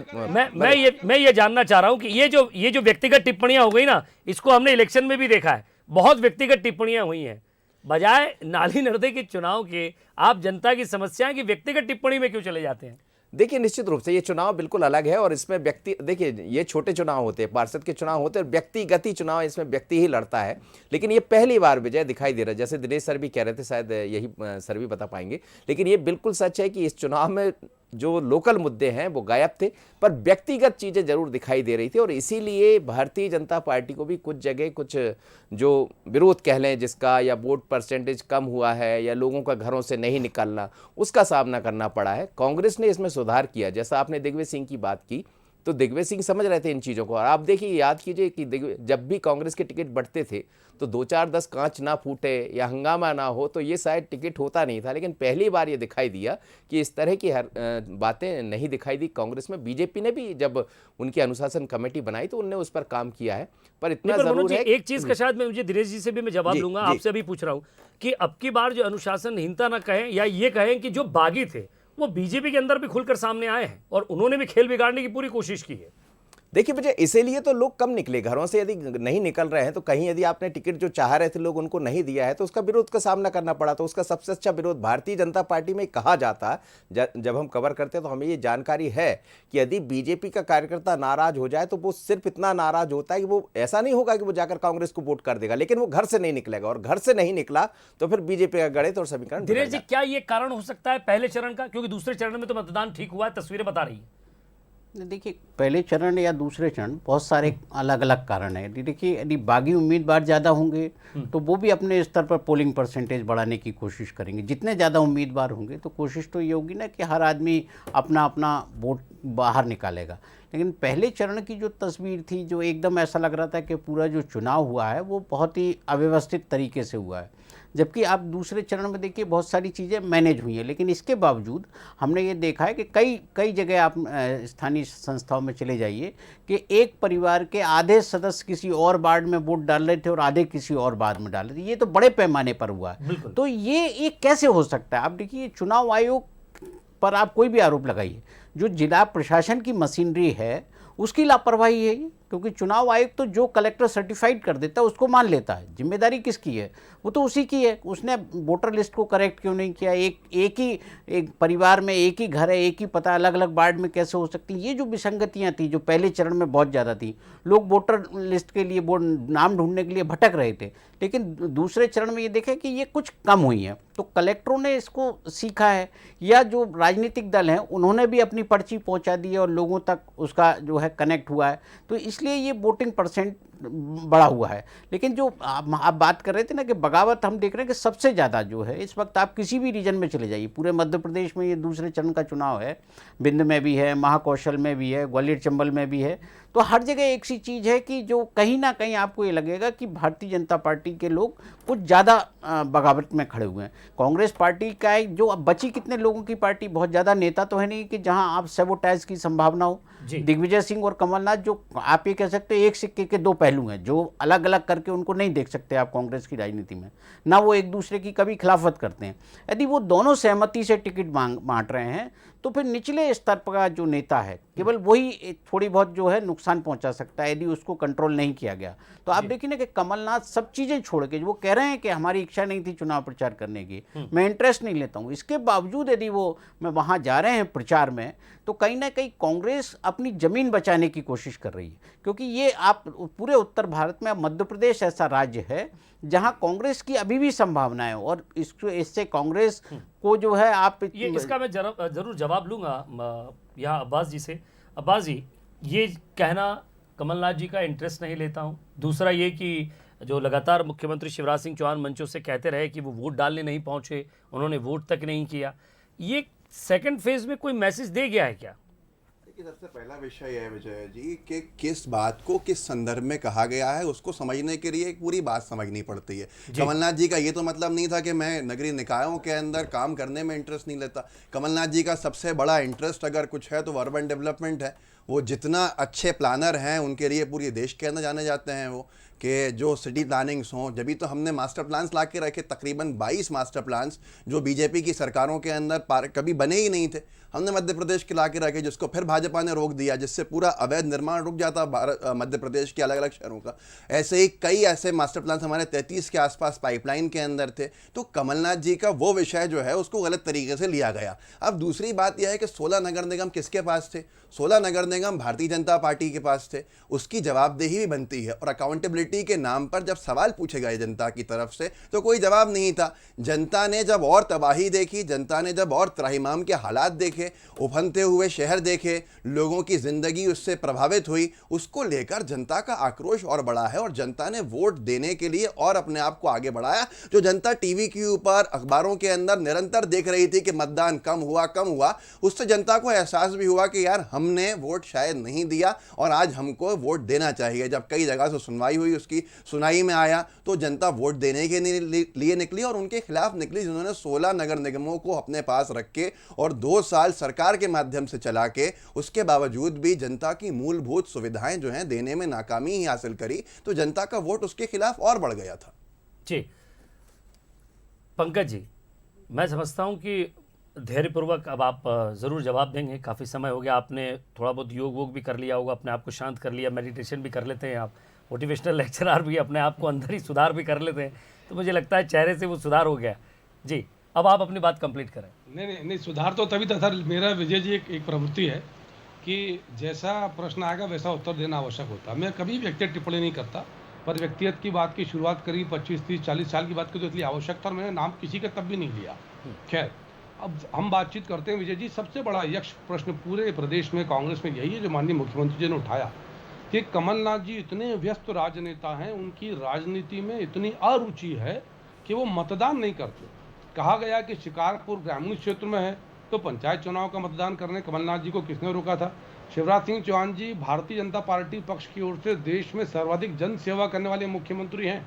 मैं ये जानना चाह रहा हूं कि ये जो व्यक्तिगत टिप्पणियां हो गई ना, इसको हमने इलेक्शन में भी देखा है, बहुत व्यक्तिगत टिप्पणियां हुई हैं। बजाय नाली नर्दे के चुनाव के आप जनता की समस्याएं की व्यक्तिगत टिप्पणी में क्यों चले जाते हैं? देखिए निश्चित रूप से ये चुनाव बिल्कुल अलग है और इसमें व्यक्ति, देखिए ये छोटे चुनाव होते हैं, पार्षद के चुनाव होते हैं, व्यक्तिगत चुनाव, इसमें व्यक्ति ही लड़ता है। लेकिन ये पहली बार विजय दिखाई दे रहा है, जैसे दिनेश सर भी कह रहे थे, शायद यही सर भी बता पाएंगे, लेकिन ये बिल्कुल सच है कि इस चुनाव में जो लोकल मुद्दे हैं वो गायब थे, पर व्यक्तिगत चीज़ें जरूर दिखाई दे रही थी। और इसीलिए भारतीय जनता पार्टी को भी कुछ जगह कुछ जो विरोध कह लें जिसका, या वोट परसेंटेज कम हुआ है, या लोगों का घरों से नहीं निकलना, उसका सामना करना पड़ा है। कांग्रेस ने इसमें सुधार किया, जैसा आपने दिग्विजय सिंह की बात की, तो दिग्विजय सिंह समझ रहे थे इन चीज़ों को। और आप देखिए, याद कीजिए कि जब भी कांग्रेस के टिकट बढ़ते थे तो 2-4-10 कांच ना फूटे या हंगामा ना हो तो ये शायद टिकट होता नहीं था। लेकिन पहली बार ये दिखाई दिया कि इस तरह की बातें नहीं दिखाई दी कांग्रेस में। बीजेपी ने भी जब उनकी अनुशासन कमेटी बनाई तो उनने उस पर काम किया है। पर इतना जरूर है, एक चीज का शायद मुझे दिनेश जी से भी मैं जवाब लूंगा, आपसे अभी पूछ रहा हूँ कि अब की बार जो अनुशासनहीनता ना कहें, या ये कहें कि जो बागी थे वो बीजेपी के अंदर भी खुलकर सामने आए हैं और उन्होंने भी खेल बिगाड़ने की पूरी कोशिश की है। देखिए विजय, इसीलिए तो लोग कम निकले घरों से। यदि नहीं निकल रहे हैं तो कहीं यदि आपने टिकट जो चाह रहे थे लोग उनको नहीं दिया है तो उसका विरोध का सामना करना पड़ा। तो उसका सबसे अच्छा विरोध भारतीय जनता पार्टी में कहा जाता, जब हम कवर करते हैं तो हमें ये जानकारी है कि यदि बीजेपी का कार्यकर्ता नाराज हो जाए तो वो सिर्फ इतना नाराज होता है कि वो ऐसा नहीं होगा कि वो जाकर कांग्रेस को वोट कर देगा, लेकिन वो घर से नहीं निकलेगा, और घर से नहीं निकला तो फिर बीजेपी का गणित और समीकरण। दिनेश जी, क्या ये कारण हो सकता है पहले चरण का? क्योंकि दूसरे चरण में तो मतदान ठीक हुआ है, तस्वीरें बता रही है। देखिए, पहले चरण या दूसरे चरण बहुत सारे अलग अलग कारण हैं। देखिए, यदि बागी उम्मीदवार ज़्यादा होंगे तो वो भी अपने स्तर पर पोलिंग परसेंटेज बढ़ाने की कोशिश करेंगे। जितने ज़्यादा उम्मीदवार होंगे तो कोशिश तो ये होगी ना कि हर आदमी अपना अपना वोट बाहर निकालेगा। लेकिन पहले चरण की जो तस्वीर थी, जो एकदम ऐसा लग रहा था कि पूरा जो चुनाव हुआ है वो बहुत ही अव्यवस्थित तरीके से हुआ है, जबकि आप दूसरे चरण में देखिए बहुत सारी चीज़ें मैनेज हुई हैं। लेकिन इसके बावजूद हमने ये देखा है कि कई जगह आप स्थानीय संस्थाओं में चले जाइए कि एक परिवार के आधे सदस्य किसी और वार्ड में वोट डाल रहे थे और आधे किसी और वार्ड में डाल रहे थे। ये तो बड़े पैमाने पर हुआ है। तो ये कैसे हो सकता है? आप देखिए, चुनाव आयोग पर आप कोई भी आरोप लगाइए, जो जिला प्रशासन की मशीनरी है उसकी लापरवाही है ये। क्योंकि चुनाव आयोग तो जो कलेक्टर सर्टिफाइड कर देता है उसको मान लेता है। जिम्मेदारी किसकी है? वो तो उसी की है। उसने वोटर लिस्ट को करेक्ट क्यों नहीं किया? एक परिवार में एक ही घर है, एक ही पता, अलग अलग वार्ड में कैसे हो सकती? ये जो विसंगतियां थी, जो पहले चरण में बहुत ज़्यादा थी, लोग वोटर लिस्ट के लिए वो नाम ढूंढने के लिए भटक रहे थे। लेकिन दूसरे चरण में ये देखें कि ये कुछ कम हुई है। तो कलेक्टरों ने इसको सीखा है, या जो राजनीतिक दल हैं उन्होंने भी अपनी पर्ची पहुंचा दी है और लोगों तक उसका जो है कनेक्ट हुआ है। तो इसलिए ये वोटिंग परसेंट बढ़ा हुआ है। लेकिन जो आप बात कर रहे थे ना कि बगावत, हम देख रहे हैं कि सबसे ज़्यादा जो है इस वक्त, आप किसी भी रीजन में चले जाइए, पूरे मध्य प्रदेश में ये दूसरे चरण का चुनाव है, बिंद में भी है, महाकौशल में भी है, ग्वालियर चंबल में भी है। तो हर जगह एक सी चीज़ है कि जो कहीं ना कहीं आपको ये लगेगा कि भारतीय जनता पार्टी के लोग कुछ ज़्यादा बगावत में खड़े हुए हैं। कांग्रेस पार्टी का एक जो अब बची कितने लोगों की पार्टी, बहुत ज़्यादा नेता तो है नहीं कि जहां आप सैबोटाइज की संभावना हो। दिग्विजय सिंह और कमलनाथ, जो आप ये कह सकते हैं एक सिक्के के दो पहलू हैं, जो अलग अलग करके उनको नहीं देख सकते आप कांग्रेस की राजनीति में, ना वो एक दूसरे की कभी खिलाफत करते हैं। यदि वो दोनों सहमति से टिकट बांट रहे हैं तो फिर निचले स्तर का जो नेता है केवल वही थोड़ी बहुत जो है नुकसान पहुंचा सकता है यदि उसको कंट्रोल नहीं किया गया। तो आप देखिए ना कि कमलनाथ सब चीज़ें छोड़ के, वो कह रहे हैं कि हमारी इच्छा नहीं थी चुनाव प्रचार करने की, मैं इंटरेस्ट नहीं लेता हूँ, इसके बावजूद यदि वो मैं वहाँ जा रहे हैं प्रचार में, तो कहीं ना कहीं कांग्रेस अपनी ज़मीन बचाने की कोशिश कर रही है। क्योंकि ये आप पूरे उत्तर भारत में, मध्य प्रदेश ऐसा राज्य है जहां कांग्रेस की अभी भी संभावना है, और इससे कांग्रेस को जो है आप ये इसका मैं जरूर जवाब लूंगा यहाँ अब्बास जी से। अब्बास जी, ये कहना कमलनाथ जी का इंटरेस्ट नहीं लेता हूँ, दूसरा ये कि जो लगातार मुख्यमंत्री शिवराज सिंह चौहान मंचों से कहते रहे कि वो वोट डालने नहीं पहुंचे, उन्होंने वोट तक नहीं किया, ये सेकंड फेज में कोई मैसेज दे गया है क्या? सबसे पहला विषय है विजय जी कि किस बात को किस संदर्भ में कहा गया है, उसको समझने के लिए एक पूरी बात समझनी पड़ती है। कमलनाथ जी का ये तो मतलब नहीं था कि मैं नगरीय निकायों के अंदर काम करने में इंटरेस्ट नहीं लेता। कमलनाथ जी का सबसे बड़ा इंटरेस्ट अगर कुछ है तो अर्बन डेवलपमेंट है। वो जितना अच्छे प्लानर हैं उनके लिए पूरे देश के अंदर जाने जाते हैं, वो कि जो सिटी प्लानिंग्स हों। जब भी तो हमने मास्टर प्लान्स ला के रखे, तकरीबन 22 मास्टर प्लान्स जो बीजेपी की सरकारों के अंदर कभी बने ही नहीं थे, हमने मध्य प्रदेश के ला के रखे, जिसको फिर भाजपा ने रोक दिया, जिससे पूरा अवैध निर्माण रुक जाता मध्य प्रदेश के अलग अलग शहरों का। ऐसे ही कई ऐसे मास्टर प्लान्स हमारे 33 के आसपास पाइपलाइन के अंदर थे। तो कमलनाथ जी का वो विषय जो है उसको गलत तरीके से लिया गया। अब दूसरी बात यह है कि 16 नगर निगम किसके पास थे? 16 नगर निगम भारतीय जनता पार्टी के पास थे। उसकी जवाबदेही भी बनती है, और अकाउंटेबिलिटी के नाम पर जब सवाल पूछे गए जनता की तरफ से तो कोई जवाब नहीं था। जनता ने जब और तबाही देखी, जनता ने जब और त्राहिमाम के हालात देखे, उफनते हुए शहर देखे, लोगों की जिंदगी उससे प्रभावित हुई, उसको लेकर जनता का आक्रोश और बढ़ा है, और जनता ने वोट देने के लिए और अपने आप को आगे बढ़ाया। जो जनता टीवी के ऊपर, अखबारों के अंदर निरंतर देख रही थी कि मतदान कम हुआ, उससे जनता को एहसास भी हुआ कि यार हमने वोट शायद नहीं दिया और आज हमको वोट देना चाहिए। जब कई जगह से सुनवाई हुई, उसकी सुनाई में आया तो जनता वोट देने के लिए निकली, और उनके खिलाफ निकली जिन्होंने 16 नगर निगमों को अपने पास रख के और 2 साल सरकार के माध्यम से चला के उसके बावजूद भी जनता की मूलभूत सुविधाएं जो हैं देने में नाकामी ही हासिल करी। तो जनता का वोट उसके खिलाफ और बढ़ गया था। जी पंकज जी, मैं समझता हूं कि धैर्यपूर्वक अब आप ज़रूर जवाब देंगे। काफ़ी समय हो गया, आपने थोड़ा बहुत योग वोग भी कर लिया होगा, अपने आप को शांत कर लिया, मेडिटेशन भी कर लेते हैं आप, मोटिवेशनल लेक्चरर भी अपने आप को अंदर ही सुधार भी कर लेते हैं, तो मुझे लगता है चेहरे से वो सुधार हो गया। जी, अब आप अपनी बात कंप्लीट करें। नहीं, सुधार तो तभी था सर। मेरा विजय जी एक प्रवृत्ति है कि जैसा प्रश्न आएगा वैसा उत्तर देना आवश्यक होता है। मैं कभी व्यक्तिगत टिप्पणी नहीं करता, पर व्यक्तिगत की बात की शुरुआत करी 25, 30, 40 साल की बात की तो इसलिए आवश्यक था और मैंने नाम किसी का तब भी नहीं लिया। खैर, अब हम बातचीत करते हैं विजय जी। सबसे बड़ा यक्ष प्रश्न पूरे प्रदेश में कांग्रेस में यही है जो माननीय मुख्यमंत्री जी ने उठाया कि कमलनाथ जी इतने व्यस्त राजनेता हैं, उनकी राजनीति में इतनी अरुचि है कि वो मतदान नहीं करते। कहा गया कि शिकारपुर ग्रामीण क्षेत्र में है तो पंचायत चुनाव का मतदान करने कमलनाथ जी को किसने रोका था? शिवराज सिंह चौहान जी भारतीय जनता पार्टी पक्ष की ओर से देश में सर्वाधिक जन सेवा करने वाले मुख्यमंत्री हैं।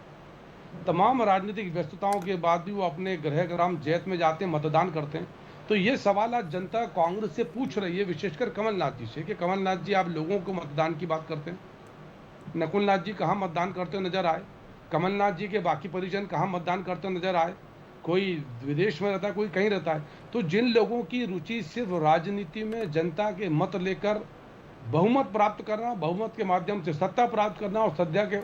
तमाम राजनीतिक व्यस्तताओं के बाद भी वो अपने गृह ग्राम जैत में जाते हैं, मतदान करते हैं। तो ये सवाल आज जनता कांग्रेस से पूछ रही है, विशेषकर कमलनाथ जी से, कि कमलनाथ जी आप लोगों को मतदान की बात करते हैं, नकुलनाथ जी कहाँ मतदान करते नजर आए? कमलनाथ जी के बाकी परिजन कहाँ मतदान करते नजर आए? कोई विदेश में रहता है, कोई कहीं रहता है। तो जिन लोगों की रुचि सिर्फ राजनीति में जनता के मत लेकर बहुमत प्राप्त करना, बहुमत के माध्यम से सत्ता प्राप्त करना और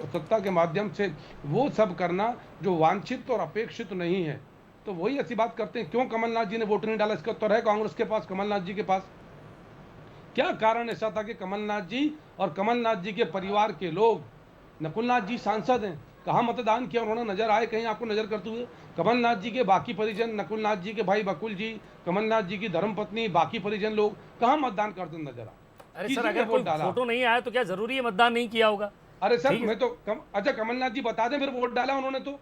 सत्ता के माध्यम से वो सब करना जो वांछित और अपेक्षित नहीं है, तो वही ऐसी बात करते हैं। क्यों कमलनाथ जी ने वोट नहीं डाला? इसका उत्तर है कांग्रेस के पास, कमलनाथ जी के पास। क्या कारण ऐसा था कि कमलनाथ जी और कमलनाथ जी के परिवार के लोग, नकुलनाथ जी सांसद हैं, कहाँ मतदान किया उन्होंने? नजर आए कहीं आपको नजर करते हुए? कमलनाथ जी के बाकी परिजन, नकुलनाथ जी के भाई बकुल जी, कमलनाथ जी की धर्मपत्नी, बाकी परिजन लोग कहाँ मतदान करते नजर आए? अरे सर, अगर कोई फोटो नहीं आया तो क्या जरूरी है मतदान नहीं किया होगा? अरे सर, मैं तो अच्छा कमलनाथ जी बता दें फिर वोट डाला उन्होंने तो।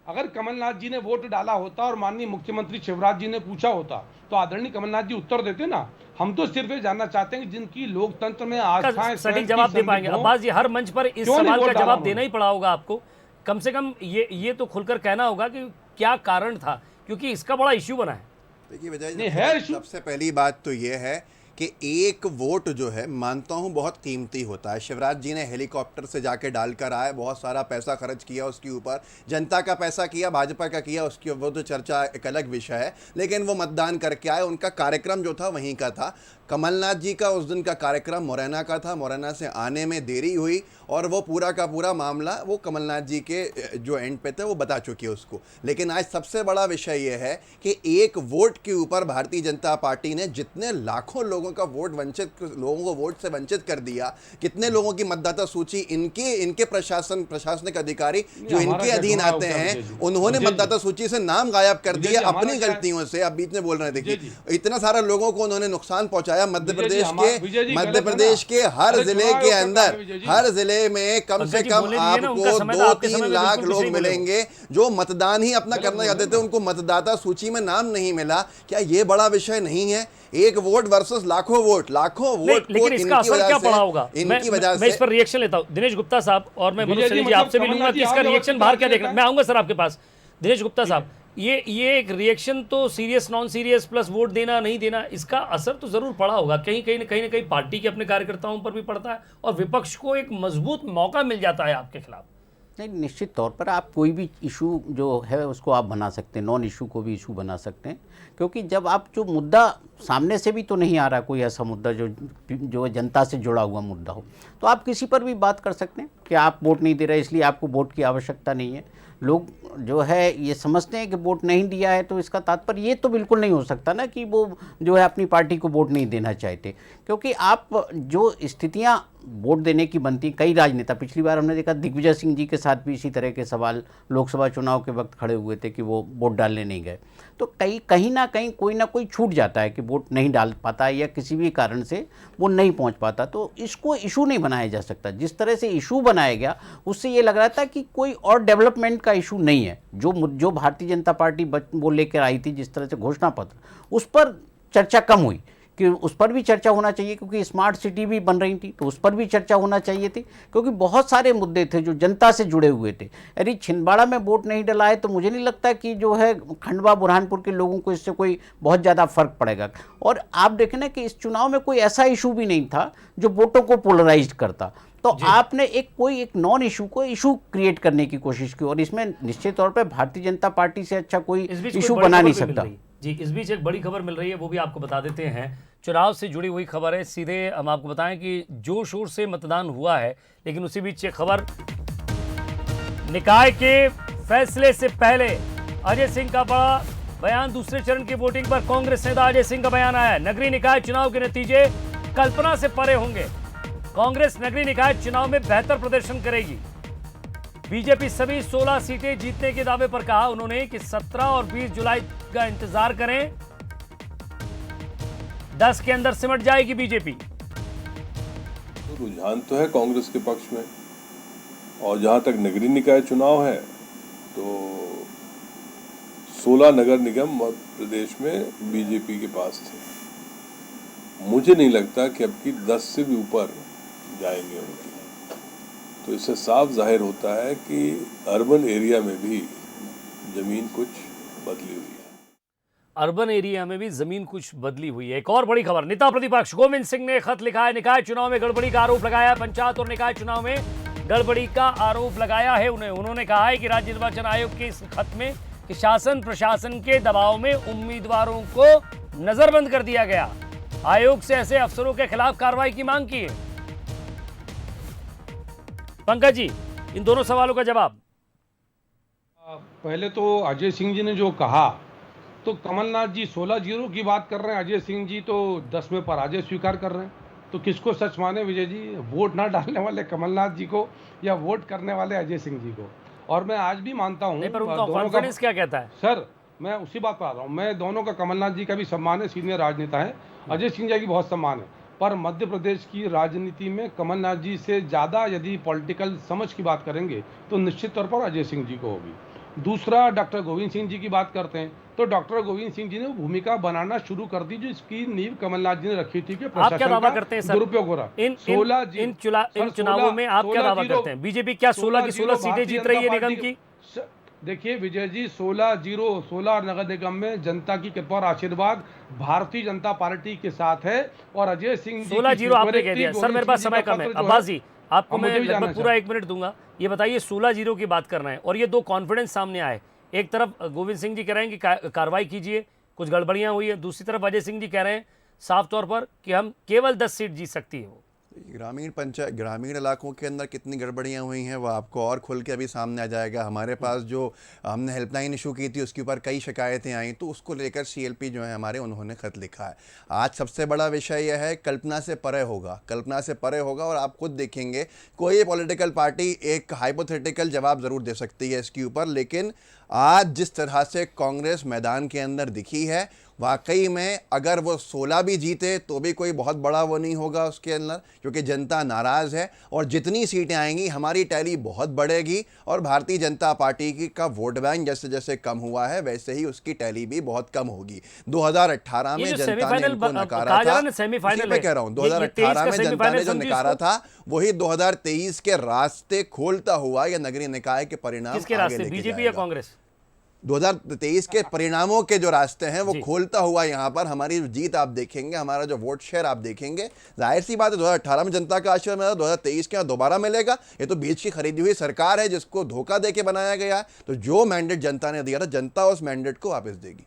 अगर कमलनाथ जी ने वोट डाला होता और माननीय मुख्यमंत्री शिवराज जी ने पूछा होता तो आदरणीय कमलनाथ जी उत्तर देते ना। हम तो सिर्फ ये जानना चाहते हैं कि जिनकी लोकतंत्र में आस्थाएं सटीक जवाब दे पाएंगे। अब्बास जी, हर मंच पर इस सवाल का जवाब देना ही पड़ा होगा आपको। कम से कम ये तो खुलकर कहना होगा कि क्या कारण था, क्योंकि इसका बड़ा इश्यू बना है। देखिए विजय, सबसे पहली बात तो ये है कि एक वोट जो है, मानता हूँ बहुत कीमती होता है। शिवराज जी ने हेलीकॉप्टर से जाके डालकर आए, बहुत सारा पैसा खर्च किया उसके ऊपर, जनता का पैसा किया, भाजपा का किया, उसकी वो तो चर्चा एक अलग विषय है, लेकिन वो मतदान करके आए। उनका कार्यक्रम जो था वहीं का था। कमलनाथ जी का उस दिन का कार्यक्रम मुरैना का था, मुरैना से आने में देरी हुई और वो पूरा का पूरा मामला वो कमलनाथ जी के जो एंड पे थे वो बता चुकी है उसको। लेकिन आज सबसे बड़ा विषय ये है कि एक वोट के ऊपर भारतीय जनता पार्टी ने जितने लाखों लोगों का वोट लोगों को वोट से वंचित कर दिया, कितने लोगों की मतदाता सूची इनके प्रशासनिक अधिकारी जो इनके अधीन आते हैं उन्होंने मतदाता सूची से नाम गायब कर दिया अपनी गलतियों से। अब बीच में बोल रहे थे कि इतना सारा लोगों को उन्होंने नुकसान पहुंचाया। मध्य प्रदेश के हर जिले के अंदर, हर जिले में कम से कम आपको 2-3 लाख लोग मिलेंगे जो मतदान ही अपना करना चाहते थे, उनको मतदाता सूची में नाम नहीं मिला। क्या ये बड़ा विषय नहीं है? एक वोट वर्सेस लाखों वोट लेकिन इसका असर क्या पड़ा होगा? इनकी वजह से मैं इस पर रिएक्शन लेता हूं। दिनेश गुप्ता साहब और मैं मनोज सैनी जी आपसे भी लूंगा कि इसका रिएक्शन बाहर क्या देखना। मैं आऊंगा सर आपके पास। दिनेश गुप्ता साहब, ये एक रिएक्शन तो serious non serious plus vote देना नहीं देना, इसका असर तो जरूर पड़ा होगा। कहीं ना कहीं पार्टी के अपने कार्यकर्ताओं पर भी पड़ता है और विपक्ष को एक मजबूत मौका मिल जाता है आपके खिलाफ। नहीं, निश्चित तौर पर आप कोई भी इशू जो है उसको आप बना सकते हैं, नॉन इशू को भी इशू बना सकते हैं, क्योंकि जब आप जो मुद्दा सामने से भी तो नहीं आ रहा कोई ऐसा मुद्दा जो जनता से जुड़ा हुआ मुद्दा हो, तो आप किसी पर भी बात कर सकते हैं कि आप वोट नहीं दे रहे इसलिए आपको वोट की आवश्यकता नहीं है। लोग जो है ये समझते हैं कि वोट नहीं दिया है तो इसका तात्पर्य ये तो बिल्कुल नहीं हो सकता ना कि वो जो है अपनी पार्टी को वोट नहीं देना चाहते, क्योंकि आप जो स्थितियां वोट देने की बनती, कई राजनेता, पिछली बार हमने देखा दिग्विजय सिंह जी के साथ भी इसी तरह के सवाल लोकसभा चुनाव के वक्त खड़े हुए थे कि वो वोट डालने नहीं गए। तो कहीं ना कहीं कोई ना कोई छूट जाता है कि वोट नहीं डाल पाता या किसी भी कारण से वो नहीं पहुंच पाता, तो इसको इशू नहीं बनाया जा सकता। जिस तरह से इशू बनाया गया उससे ये लग रहा था कि कोई और डेवलपमेंट का इशू नहीं है। जो भारतीय जनता पार्टी वो लेकर आई थी जिस तरह से घोषणा पत्र, उस पर चर्चा कम हुई कि उस पर भी चर्चा होना चाहिए, क्योंकि स्मार्ट सिटी भी बन रही थी तो उस पर भी चर्चा होना चाहिए थी, क्योंकि बहुत सारे मुद्दे थे जो जनता से जुड़े हुए थे। यदि छिंदवाड़ा में वोट नहीं डला है तो मुझे नहीं लगता कि जो है खंडवा बुरहानपुर के लोगों को इससे कोई बहुत ज़्यादा फर्क पड़ेगा। और आप देखें ना कि इस चुनाव में कोई ऐसा इशू भी नहीं था जो वोटों को पोलराइज करता, तो आपने एक नॉन इशू को इशू क्रिएट करने की कोशिश की और इसमें निश्चित तौर पर भारतीय जनता पार्टी से अच्छा कोई इशू बना नहीं सकता। जी, इस बीच एक बड़ी खबर मिल रही है, वो भी आपको बता देते हैं। चुनाव से जुड़ी हुई खबर है, सीधे हम आपको बताएं कि जोर शोर से मतदान हुआ है, लेकिन उसी बीच ये खबर, निकाय के फैसले से पहले अजय सिंह का बड़ा बयान। दूसरे चरण की वोटिंग पर कांग्रेस नेता अजय सिंह का बयान आया है। नगरीय निकाय चुनाव के नतीजे कल्पना से परे होंगे। कांग्रेस नगरीय निकाय चुनाव में बेहतर प्रदर्शन करेगी। बीजेपी सभी 16 सीटें जीतने के दावे पर कहा उन्होंने कि 17 और 20 जुलाई का इंतजार करें, 10 के अंदर सिमट जाएगी बीजेपी। तो रुझान तो है कांग्रेस के पक्ष में, और जहां तक नगरीय निकाय चुनाव है तो 16 नगर निगम मध्य प्रदेश में बीजेपी के पास थे। मुझे नहीं लगता कि अब की 10 से भी ऊपर जाएंगे उनकी। तो इससे साफ जाहिर होता है कि अर्बन एरिया में भी जमीन कुछ बदली हुई है। अर्बन एरिया में भी जमीन कुछ बदली हुई है। एक और बड़ी खबर, नेता प्रतिपक्ष गोविंद सिंह ने खत लिखा है। निकाय चुनाव में गड़बड़ी का आरोप लगाया है। पंचायत और निकाय चुनाव में गड़बड़ी का आरोप लगाया है उन्होंने कहा है कि राज्य निर्वाचन आयोग के इस खत में कि शासन प्रशासन के दबाव में उम्मीदवारों को नजरबंद कर दिया गया। आयोग से ऐसे अफसरों के खिलाफ कार्रवाई की मांग की है। पंकज जी, इन दोनों सवालों का जवाब। पहले तो अजय सिंह जी ने जो कहा, तो कमलनाथ जी 16-0 की बात कर रहे हैं, अजय सिंह जी तो 10 में पराजय स्वीकार कर रहे हैं। तो किसको सच माने विजय जी, वोट ना डालने वाले कमलनाथ जी को या वोट करने वाले अजय सिंह जी को? और मैं आज भी मानता हूं, नहीं, पर उनका कॉन्फिडेंस क्या कहता है? सर मैं उसी बात पर आ रहा हूं, मैं दोनों का, कमलनाथ जी का भी सम्मान है, सीनियर राजनेता है, अजय सिंह जी की बहुत सम्मान है, पर मध्य प्रदेश की राजनीति में कमलनाथ जी से ज़्यादा यदि पॉलिटिकल समझ की बात करेंगे तो निश्चित तौर पर अजय सिंह जी को होगी। दूसरा, डॉक्टर गोविंद सिंह जी की बात करते हैं तो डॉक्टर गोविंद सिंह जी ने भूमिका बनाना शुरू कर दी जो इसकी नींव कमलनाथ जी ने रखी थी कि आप क्या दावा करते हैं सर? दुरुपयोग हो रहा। इन चुनावों में आप क्या दावा करते हैं? बीजेपी क्या 16 की 16 सीटें जीत रही है निगम की? देखिए विजय जी, 16 नगर निगम में जनता की कृपा और आशीर्वाद भारतीय जनता पार्टी के साथ है और अजय सिंह 16-0 आपने कह दिया। सर मेरे पास समय कम है, अब्बास जी आपको मैं लगभग पूरा 1 मिनट दूंगा। ये बताइए, 16-0 की बात करना है और ये दो कॉन्फिडेंस सामने आए। एक तरफ गोविंद सिंह जी कह रहे हैं कि कार्रवाई कीजिए, कुछ गड़बड़ियां हुई है। दूसरी तरफ अजय सिंह जी कह रहे हैं साफ तौर पर कि हम केवल 10 सीट जीत सकती है। वो ग्रामीण इलाकों के अंदर कितनी गड़बड़ियां हुई हैं वो आपको और खुल के अभी सामने आ जाएगा। हमारे पास जो हमने हेल्पलाइन इशू की थी उसके ऊपर कई शिकायतें आई, तो उसको लेकर सीएलपी जो है हमारे, उन्होंने खत लिखा है। आज सबसे बड़ा विषय यह है, कल्पना से परे होगा, कल्पना से परे होगा। और आप खुद देखेंगे कोई पॉलिटिकल पार्टी एक हाइपोथेटिकल जवाब ज़रूर दे सकती है इसके ऊपर, लेकिन आज जिस तरह से कांग्रेस मैदान के अंदर दिखी है, वाकई में अगर वो 16 भी जीते तो भी कोई बहुत बड़ा वो नहीं होगा उसके अंदर, क्योंकि जनता नाराज़ है। और जितनी सीटें आएंगी हमारी टैली बहुत बढ़ेगी और भारतीय जनता पार्टी की का वोट बैंक जैसे जैसे कम हुआ है वैसे ही उसकी टैली भी बहुत कम होगी। 2018 में जनता ने इनको नकारा था, मैं कह रहा हूँ 2018 में जनता ने जो नकारा था वही 2023 के रास्ते खोलता हुआ या नगरीय निकाय के परिणाम किसके रास्ते, बीजेपी या कांग्रेस? 2023 के परिणामों के जो रास्ते हैं वो खोलता हुआ यहाँ पर हमारी जीत आप देखेंगे, हमारा जो वोट शेयर आप देखेंगे। जाहिर सी बात है 2018 में जनता का आशीर्वाद मिला, 2023 के यहाँ दोबारा मिलेगा। ये तो बीच की खरीदी हुई सरकार है जिसको धोखा देके बनाया गया है। तो जो मैंडेट जनता ने दिया था, जनता उस मैंडेट को वापस देगी।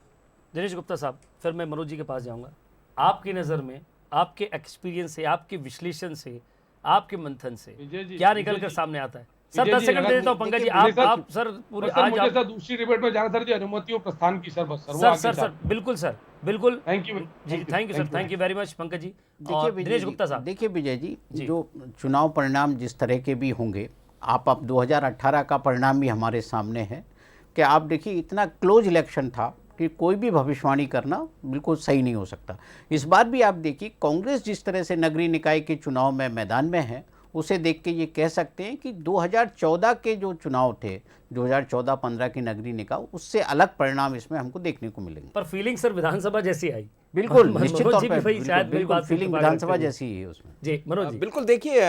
दिनेश गुप्ता साहब, फिर मैं मनोज जी के पास जाऊँगा। आपकी नज़र में, आपके एक्सपीरियंस से, आपके विश्लेषण से, आपके मंथन से क्या निकल कर सामने आता है? सर 10 सेकंड दे देता हूं पंकज जी, आप सर पूरी आज मुझे सर दूसरी डिबेट में जाना सर जी, अनुमति और प्रस्थान की सर, बस सर बिल्कुल सर, बिल्कुल। Thank you ji, thank you sir, thank you very much Pankaj ji. देखिए दिनेश गुप्ता साहब, देखिए विजय जी, जो चुनाव परिणाम जिस तरह के भी होंगे, आप अब 2018 का परिणाम भी हमारे सामने है कि आप देखिए इतना क्लोज इलेक्शन था कि कोई भी भविष्यवाणी करना बिल्कुल सही नहीं हो सकता। इस बार भी आप देखिए कांग्रेस जिस तरह से नगरीय निकाय के चुनाव में मैदान में है, उसे देख के ये कह सकते हैं कि 2014 के जो चुनाव थे, 2014-15 की नगरीय निकाय, उससे अलग परिणाम इसमें हमको देखने को मिलेंगे। पर फीलिंग सर विधानसभा जैसी आई, बिल्कुल निश्चित तौर पर बिल्कुल फीलिंग विधानसभा जैसी ही है उसमें। जी मनोज जी, बिल्कुल। देखिए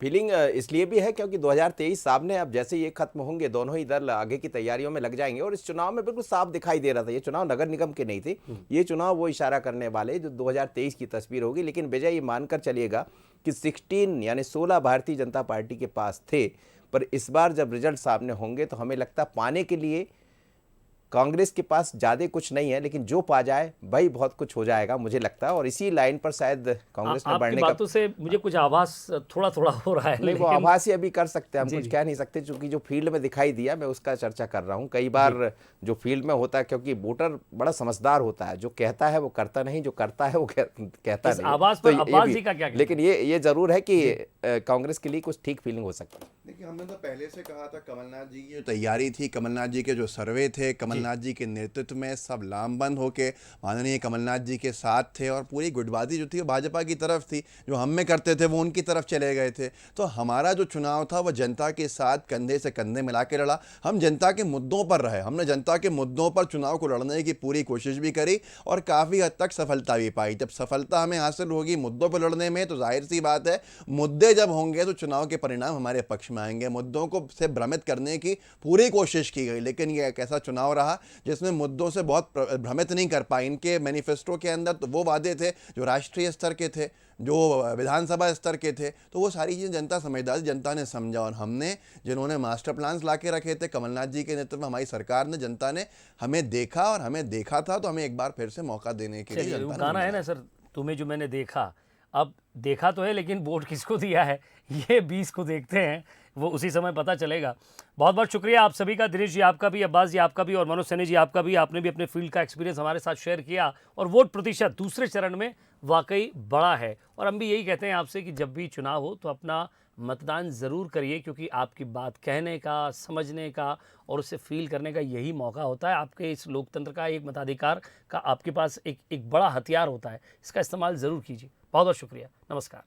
फीलिंग इसलिए भी है क्योंकि 2023 सामने, अब जैसे ये खत्म होंगे दोनों ही दल आगे की तैयारियों में लग जाएंगे और इस चुनाव में बिल्कुल साफ दिखाई दे रहा था, ये चुनाव नगर निगम के नहीं थे, ये चुनाव वो इशारा करने वाले जो 2023 की तस्वीर होगी। लेकिन विजय ये मानकर चलिएगा कि 16 भारतीय जनता पार्टी के पास थे, पर इस बार जब रिजल्ट सामने होंगे तो हमें लगता पाने के लिए कांग्रेस के पास ज़्यादा कुछ नहीं है, लेकिन जो पा जाए वही बहुत कुछ हो जाएगा मुझे लगता है, और इसी लाइन पर शायद कांग्रेस में आपकी बढ़ने का। बातों से मुझे कुछ आभास थोड़ा थोड़ा हो रहा है, नहीं, वो लेकिन आभास ही अभी कर सकते हैं, हम जी, कुछ जी। कह नहीं सकते, क्योंकि जो फील्ड में दिखाई दिया मैं उसका चर्चा कर रहा हूँ। कई बार जो फील्ड में होता है, क्योंकि वोटर बड़ा समझदार होता है, जो कहता है वो करता नहीं, जो करता है वो कहता इस नहीं। आवाज तो पर ये अब्बास भी- जी का क्या कहना लेकिन ये जरूर है कि कांग्रेस के लिए कुछ ठीक फीलिंग हो सकती है। देखिए, हमने तो पहले से कहा था, कमलनाथ जी की जो तैयारी थी, कमलनाथ जी के जो सर्वे थे, कमलनाथ जी के नेतृत्व में सब लामबंद होके माननीय कमलनाथ जी के साथ थे, और पूरी गुटबाजी जो थी वो भाजपा की तरफ थी, जो हम में करते थे वो उनकी तरफ चले गए थे। तो हमारा जो चुनाव था वो जनता के साथ कंधे से कंधे मिला के लड़ा, हम जनता के मुद्दों पर रहे, हमने जनता के मुद्दों पर चुनाव को लड़ने की पूरी कोशिश भी करी और काफ़ी हद तक सफलता भी पाई। जब सफलता हमें हासिल होगी मुद्दों पर लड़ने में, तो जाहिर सी बात है मुद्दे जब होंगे तो चुनाव के परिणाम हमारे पक्ष में आएंगे। मुद्दों को से भ्रमित करने की पूरी कोशिश की गई, लेकिन ये एक ऐसा चुनाव रहा जिसमें मुद्दों से बहुत भ्रमित नहीं कर पाए। इनके मैनिफेस्टो के अंदर तो वो वादे थे जो राष्ट्रीय स्तर के थे, जो विधानसभा स्तर के थे, तो वो सारी चीज़ें जनता समझदार, जनता ने समझा। और हमने जिन्होंने मास्टर प्लान्स ला के रखे थे, कमलनाथ जी के नेतृत्व में हमारी सरकार ने, जनता ने हमें देखा, और हमें देखा था तो हमें एक बार फिर से मौका देने के लिए चलिए, वो जनता ने गाना है बुलाया। ना सर, तुम्हें जो मैंने देखा, अब देखा तो है लेकिन वोट किसको दिया है ये 20 को देखते हैं, वो उसी समय पता चलेगा। बहुत बहुत शुक्रिया आप सभी का, दिनेश जी आपका भी, अब्बास जी आपका भी, और मनोज सैनी जी आपका भी। आपने भी अपने फील्ड का एक्सपीरियंस हमारे साथ शेयर किया, और वोट प्रतिशत दूसरे चरण में वाकई बड़ा है। और हम भी यही कहते हैं आपसे कि जब भी चुनाव हो तो अपना मतदान ज़रूर करिए, क्योंकि आपकी बात कहने का, समझने का और उसे फील करने का यही मौका होता है। आपके इस लोकतंत्र का, एक मताधिकार का आपके पास एक बड़ा हथियार होता है, इसका इस्तेमाल ज़रूर कीजिए। बहुत बहुत शुक्रिया, नमस्कार।